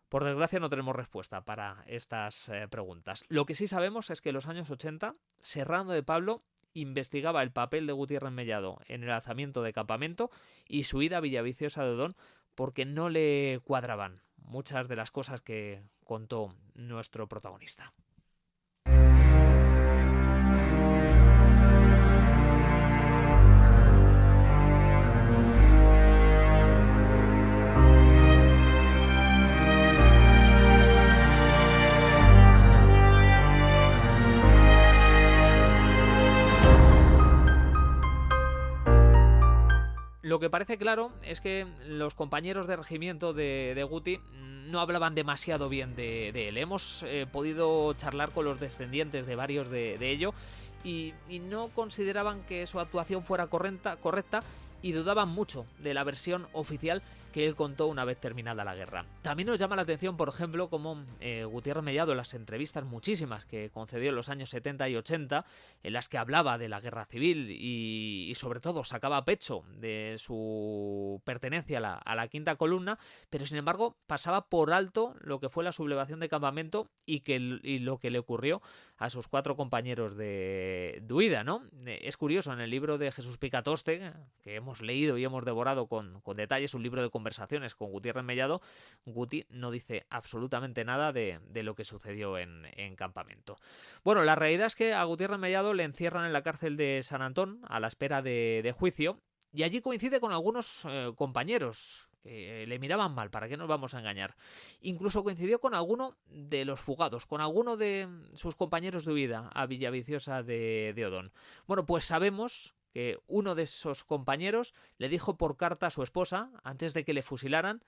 Por desgracia no tenemos respuesta para estas preguntas. Lo que sí sabemos es que en los años 80 Serrano de Pablo investigaba el papel de Gutiérrez Mellado en el alzamiento de campamento y su ida a Villaviciosa de Odón porque no le cuadraban muchas de las cosas que contó nuestro protagonista. Lo que parece claro es que los compañeros de regimiento de Guti no hablaban demasiado bien de él. Hemos podido charlar con los descendientes de varios de ellos y no consideraban que su actuación fuera correcta y dudaban mucho de la versión oficial que él contó una vez terminada la guerra. También nos llama la atención, por ejemplo, cómo Gutiérrez Mellado, en las entrevistas muchísimas que concedió en los años 70 y 80, en las que hablaba de la guerra civil y sobre todo sacaba pecho de su pertenencia a la quinta columna, pero sin embargo pasaba por alto lo que fue la sublevación de campamento y lo que le ocurrió a sus 4 compañeros de huida, ¿no? Es curioso, en el libro de Jesús Picatoste, que hemos leído y hemos devorado con detalles, un libro de conversaciones con Gutiérrez Mellado, Guti no dice absolutamente nada de lo que sucedió en campamento. Bueno, la realidad es que a Gutiérrez Mellado le encierran en la cárcel de San Antón a la espera de juicio y allí coincide con algunos compañeros que le miraban mal, ¿para qué nos vamos a engañar? Incluso coincidió con alguno de los fugados, con alguno de sus compañeros de huida a Villaviciosa de Odón. Bueno, pues sabemos que uno de esos compañeros le dijo por carta a su esposa, antes de que le fusilaran,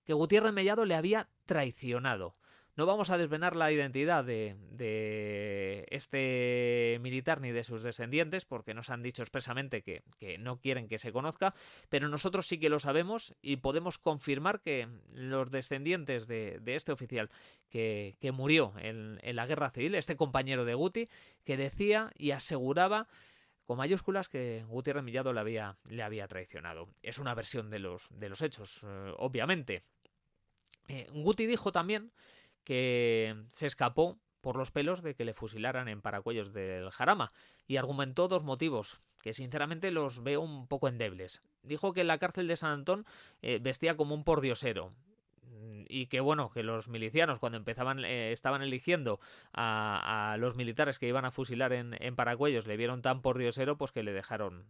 que Gutiérrez Mellado le había traicionado. No vamos a desvelar la identidad de este militar ni de sus descendientes, porque nos han dicho expresamente que no quieren que se conozca, pero nosotros sí que lo sabemos y podemos confirmar que los descendientes de este oficial que murió en la guerra civil, este compañero de Guti, que decía y aseguraba con mayúsculas que Gutiérrez Mellado le había traicionado. Es una versión de los hechos, obviamente. Guti dijo también que se escapó por los pelos de que le fusilaran en Paracuellos del Jarama y argumentó 2 motivos que sinceramente los veo un poco endebles. Dijo que en la cárcel de San Antón vestía como un pordiosero y que bueno, que los milicianos cuando estaban eligiendo a los militares que iban a fusilar en Paracuellos le vieron tan pordiosero pues que le dejaron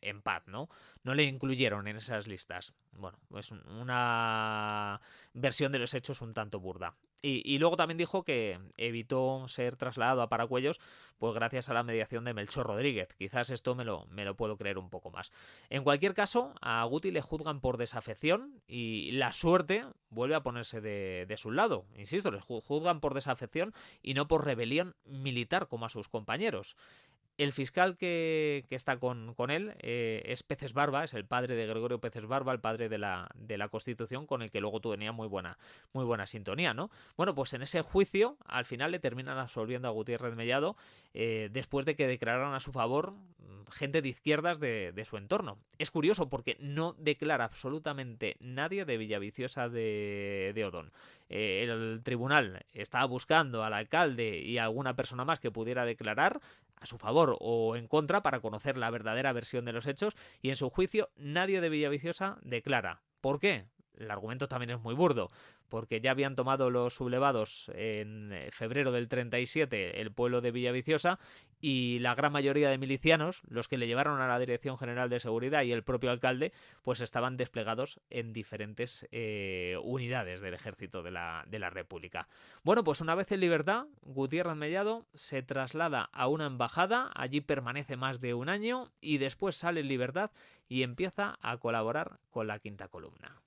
en paz, ¿no? No le incluyeron en esas listas. Bueno, pues una versión de los hechos un tanto burda. Y luego también dijo que evitó ser trasladado a Paracuellos pues gracias a la mediación de Melchor Rodríguez. Quizás esto me lo puedo creer un poco más. En cualquier caso, a Guti le juzgan por desafección y la suerte vuelve a ponerse de su lado. Insisto, le juzgan por desafección y no por rebelión militar como a sus compañeros. El fiscal que está con él es Peces Barba, es el padre de Gregorio Peces Barba, el padre de la Constitución, con el que luego tenía muy buena sintonía, ¿no? Bueno, pues en ese juicio al final le terminan absolviendo a Gutiérrez Mellado después de que declararan a su favor gente de izquierdas de su entorno. Es curioso porque no declara absolutamente nadie de Villaviciosa de Odón. El tribunal estaba buscando al alcalde y a alguna persona más que pudiera declarar a su favor o en contra para conocer la verdadera versión de los hechos y en su juicio nadie de Villaviciosa declara. ¿Por qué? El argumento también es muy burdo, porque ya habían tomado los sublevados en febrero del 37 el pueblo de Villaviciosa, y la gran mayoría de milicianos, los que le llevaron a la Dirección General de Seguridad y el propio alcalde, pues estaban desplegados en diferentes unidades del ejército de la República. Bueno, pues una vez en libertad, Gutiérrez Mellado se traslada a una embajada, allí permanece más de un año y después sale en libertad y empieza a colaborar con la Quinta Columna.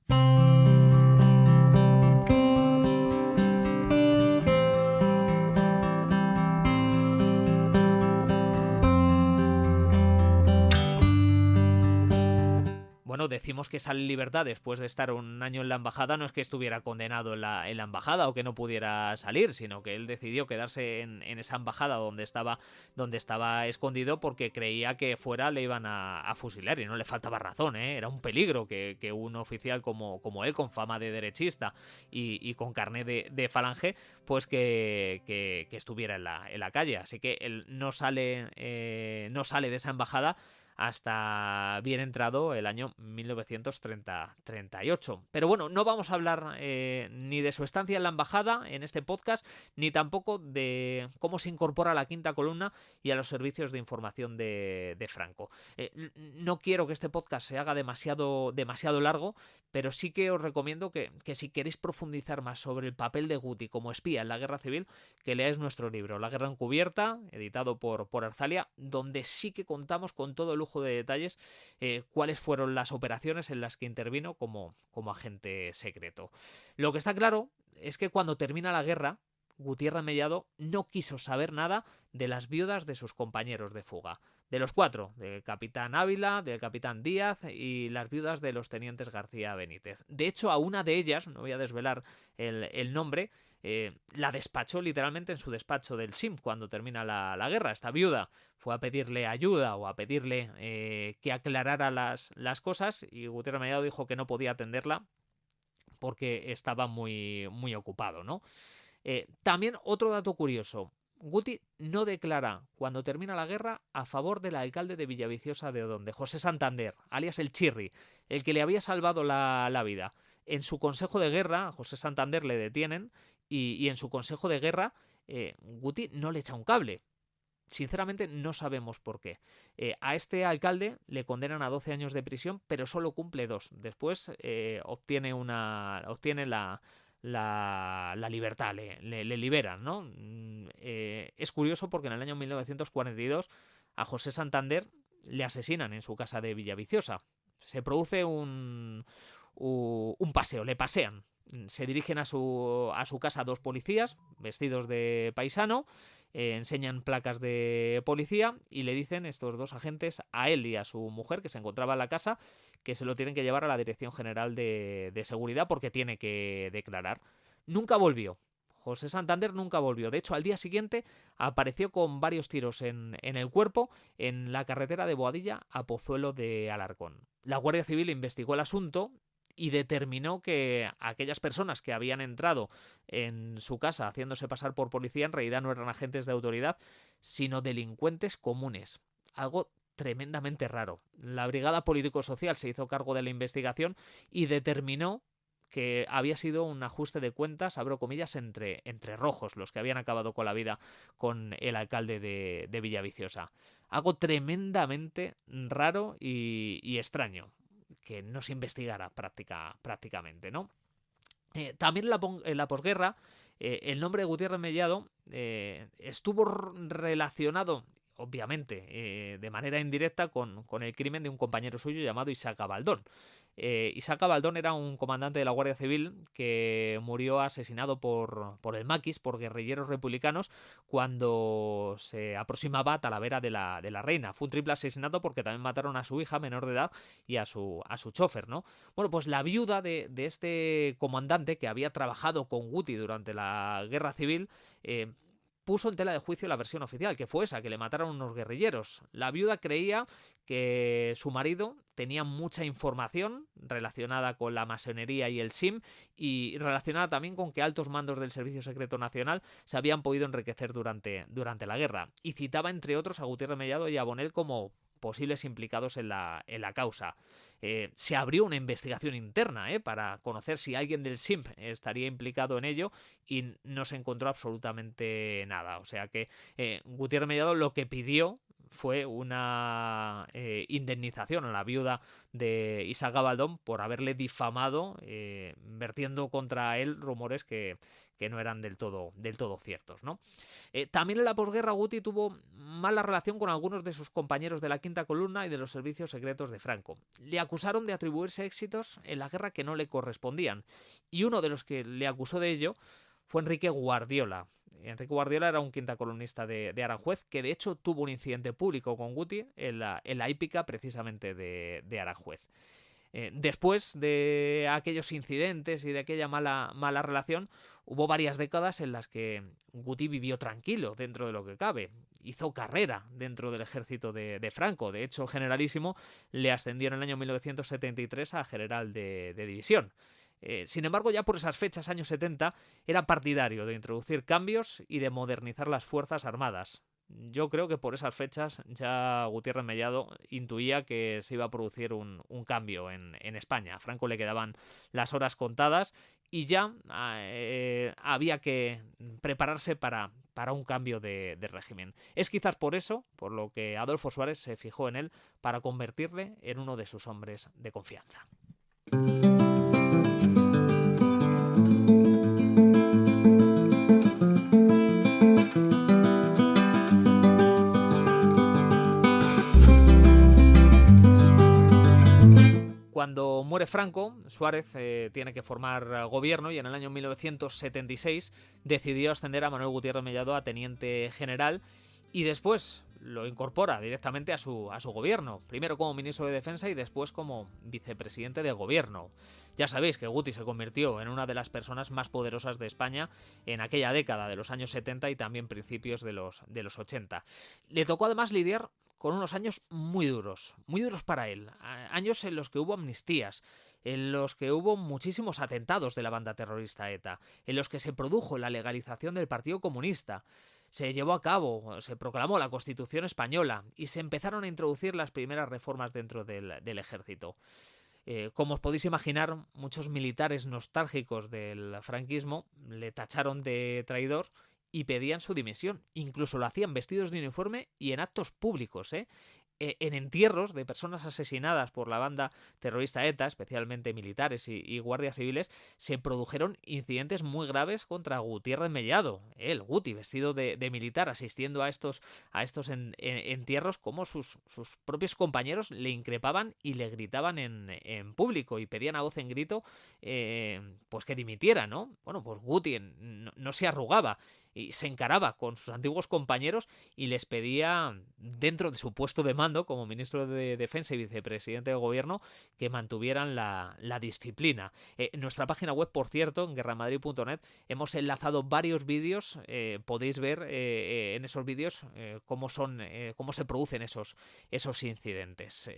Bueno, decimos que sale en libertad después de estar un año en la embajada, no es que estuviera condenado en la embajada o que no pudiera salir, sino que él decidió quedarse en esa embajada donde estaba escondido, porque creía que fuera le iban a fusilar, y no le faltaba razón, ¿eh? Era un peligro que un oficial como él, con fama de derechista y con carné de falange, pues que estuviera en la calle. Así que él no sale de esa embajada hasta bien entrado el año 1938. Pero bueno, no vamos a hablar ni de su estancia en la embajada en este podcast, ni tampoco de cómo se incorpora a la Quinta Columna y a los servicios de información de Franco. No quiero que este podcast se haga demasiado largo, pero sí que os recomiendo que si queréis profundizar más sobre el papel de Guti como espía en la Guerra Civil, que leáis nuestro libro, La Guerra Encubierta, editado por Arzalia, donde sí que contamos con todo el lujo de detalles cuáles fueron las operaciones en las que intervino como agente secreto. Lo que está claro es que cuando termina la guerra, Gutiérrez Mellado no quiso saber nada de las viudas de sus compañeros de fuga. De los 4, del capitán Ávila, del capitán Díaz y las viudas de los tenientes García Benítez. De hecho, a una de ellas, no voy a desvelar el nombre, la despachó literalmente en su despacho del SIM cuando termina la guerra. Esta viuda fue a pedirle ayuda o a pedirle que aclarara las cosas, y Gutiérrez Mellado dijo que no podía atenderla porque estaba muy ocupado, ¿no? También otro dato curioso. Guti no declara cuando termina la guerra a favor del alcalde de Villaviciosa de Odón, de José Santander, alias el Chirri, el que le había salvado la vida. En su consejo de guerra, a José Santander le detienen, y en su consejo de guerra Guti no le echa un cable. Sinceramente no sabemos por qué. A este alcalde le condenan a 12 años de prisión, pero solo cumple 2. Después obtiene la libertad, le liberan, ¿no? Es curioso porque en el año 1942 a José Santander le asesinan en su casa de Villaviciosa. Se produce un paseo, le pasean. Se dirigen a su casa 2 policías vestidos de paisano, enseñan placas de policía y le dicen estos 2 agentes a él y a su mujer, que se encontraba en la casa, que se lo tienen que llevar a la Dirección General de Seguridad porque tiene que declarar. Nunca volvió. José Santander nunca volvió. De hecho, al día siguiente apareció con varios tiros en el cuerpo en la carretera de Boadilla a Pozuelo de Alarcón. La Guardia Civil investigó el asunto y determinó que aquellas personas que habían entrado en su casa haciéndose pasar por policía en realidad no eran agentes de autoridad, sino delincuentes comunes. Algo tremendamente raro. La Brigada Político-Social se hizo cargo de la investigación y determinó que había sido un ajuste de cuentas, abro comillas, entre rojos, los que habían acabado con la vida con el alcalde de Villaviciosa. Algo tremendamente raro y extraño, que no se investigara prácticamente, ¿no? También en la posguerra, el nombre de Gutiérrez Mellado estuvo relacionado, obviamente, de manera indirecta con el crimen de un compañero suyo llamado Isaac Abaldón. Isaac Abaldón era un comandante de la Guardia Civil que murió asesinado por el Maquis, por guerrilleros republicanos, cuando se aproximaba a Talavera de la Reina. Fue un triple asesinato porque también mataron a su hija menor de edad y a su chofer, ¿no? Bueno, pues la viuda de este comandante, que había trabajado con Guti durante la Guerra Civil, puso en tela de juicio la versión oficial, que fue esa, que le mataron unos guerrilleros. La viuda creía que su marido tenía mucha información relacionada con la masonería y el SIM, y relacionada también con que altos mandos del Servicio Secreto Nacional se habían podido enriquecer durante la guerra. Y citaba, entre otros, a Gutiérrez Mellado y a Bonel como posibles implicados en la causa. Se abrió una investigación interna para conocer si alguien del SIMP estaría implicado en ello y no se encontró absolutamente nada. O sea que Gutiérrez Mellado lo que pidió fue una indemnización a la viuda de Isaac Gabaldón por haberle difamado, vertiendo contra él rumores que no eran del todo ciertos, ¿no? También en la posguerra Guti tuvo mala relación con algunos de sus compañeros de la Quinta Columna y de los servicios secretos de Franco. Le acusaron de atribuirse éxitos en la guerra que no le correspondían, y uno de los que le acusó de ello fue Enrique Guardiola. Enrique Guardiola era un quinta columnista de Aranjuez, que de hecho tuvo un incidente público con Guti en la hípica precisamente de Aranjuez. Después de aquellos incidentes y de aquella mala relación, hubo varias décadas en las que Guti vivió tranquilo dentro de lo que cabe. Hizo carrera dentro del ejército de Franco. De hecho, generalísimo le ascendió en el año 1973 a general de división. Sin embargo, ya por esas fechas, años 70, era partidario de introducir cambios y de modernizar las Fuerzas Armadas. Yo creo que por esas fechas ya Gutiérrez Mellado intuía que se iba a producir un cambio en España. A Franco le quedaban las horas contadas y ya había que prepararse para un cambio de régimen. Es quizás por eso, por lo que Adolfo Suárez se fijó en él para convertirle en uno de sus hombres de confianza. Cuando muere Franco, Suárez tiene que formar gobierno y en el año 1976 decidió ascender a Manuel Gutiérrez Mellado a teniente general y después lo incorpora directamente a su gobierno, primero como ministro de Defensa y después como vicepresidente del gobierno. Ya sabéis que Guti se convirtió en una de las personas más poderosas de España en aquella década de los años 70 y también principios de los 80. Le tocó además lidiar con unos años muy duros para él, años en los que hubo amnistías, en los que hubo muchísimos atentados de la banda terrorista ETA, en los que se produjo la legalización del Partido Comunista, se llevó a cabo, se proclamó la Constitución española y se empezaron a introducir las primeras reformas dentro del ejército. Como os podéis imaginar, muchos militares nostálgicos del franquismo le tacharon de traidor y pedían su dimisión. Incluso lo hacían vestidos de uniforme y en actos públicos, en entierros de personas asesinadas por la banda terrorista ETA, especialmente militares y guardias civiles, se produjeron incidentes muy graves contra Gutiérrez Mellado. El Guti, vestido de militar, asistiendo a estos entierros, como sus propios compañeros le increpaban y le gritaban en público y pedían a voz en grito pues que dimitiera, ¿no? Bueno, pues Guti no se arrugaba y se encaraba con sus antiguos compañeros y les pedía, dentro de su puesto de mando como ministro de Defensa y vicepresidente del gobierno, que mantuvieran la disciplina. En nuestra página web, por cierto, en guerramadrid.net, hemos enlazado varios vídeos. Podéis ver en esos vídeos cómo se producen esos incidentes.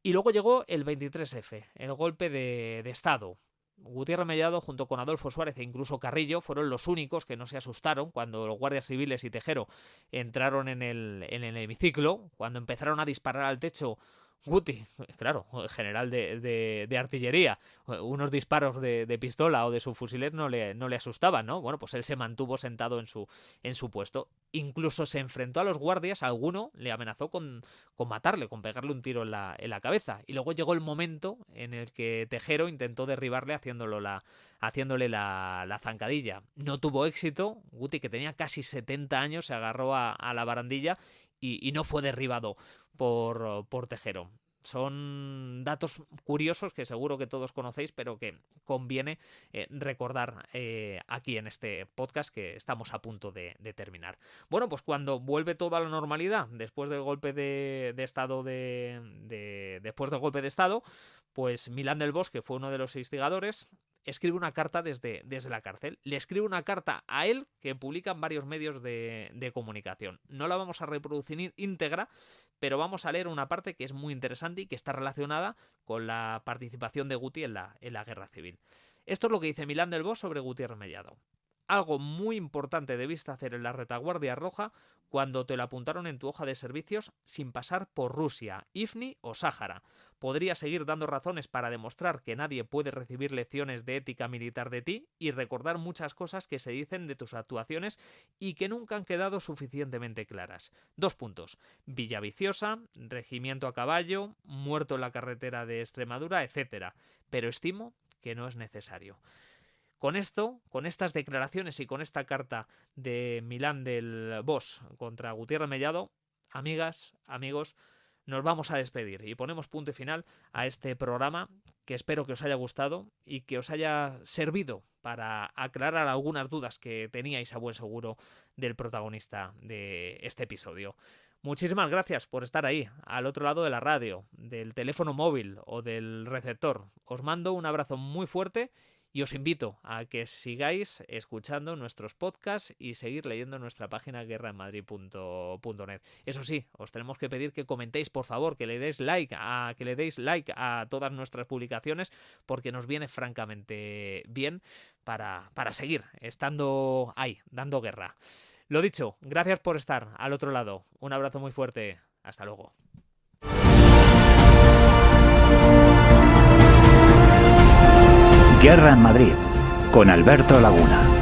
Y luego llegó el 23F, el golpe de Estado. Gutiérrez Mellado, junto con Adolfo Suárez e incluso Carrillo, fueron los únicos que no se asustaron cuando los guardias civiles y Tejero entraron en el hemiciclo, cuando empezaron a disparar al techo. Guti, claro, general de artillería, unos disparos de pistola o de subfusiles no le asustaban, ¿no? Bueno, pues él se mantuvo sentado en su puesto. Incluso se enfrentó a los guardias, alguno le amenazó con matarle, con pegarle un tiro en la cabeza. Y luego llegó el momento en el que Tejero intentó derribarle haciéndole la zancadilla. No tuvo éxito. Guti, que tenía casi 70 años, se agarró a la barandilla y no fue derribado por Tejero. Son datos curiosos que seguro que todos conocéis, pero que conviene recordar aquí en este podcast que estamos a punto de terminar. Bueno, pues cuando vuelve todo a la normalidad después del golpe de Estado después del golpe de Estado, pues Milán del Bosque fue uno de los instigadores. Escribe una carta desde la cárcel. Le escribe una carta a él que publican varios medios de comunicación. No la vamos a reproducir íntegra, pero vamos a leer una parte que es muy interesante y que está relacionada con la participación de Guti en la guerra civil. Esto es lo que dice Milán del Bosque sobre Gutiérrez Mellado. Algo muy importante debiste hacer en la retaguardia roja cuando te lo apuntaron en tu hoja de servicios sin pasar por Rusia, Ifni o Sáhara. Podría seguir dando razones para demostrar que nadie puede recibir lecciones de ética militar de ti y recordar muchas cosas que se dicen de tus actuaciones y que nunca han quedado suficientemente claras. 2 puntos. Villaviciosa, regimiento a caballo, muerto en la carretera de Extremadura, etc. Pero estimo que no es necesario. Con esto, con estas declaraciones y con esta carta de Milán del Bosch contra Gutiérrez Mellado, amigas, amigos, nos vamos a despedir y ponemos punto y final a este programa que espero que os haya gustado y que os haya servido para aclarar algunas dudas que teníais a buen seguro del protagonista de este episodio. Muchísimas gracias por estar ahí, al otro lado de la radio, del teléfono móvil o del receptor. Os mando un abrazo muy fuerte y os invito a que sigáis escuchando nuestros podcasts y seguir leyendo nuestra página guerraenmadrid.net. Eso sí, os tenemos que pedir que comentéis, por favor, que le deis like a todas nuestras publicaciones, porque nos viene francamente bien para seguir estando ahí, dando guerra. Lo dicho, gracias por estar al otro lado. Un abrazo muy fuerte. Hasta luego. Guerra en Madrid, con Alberto Laguna.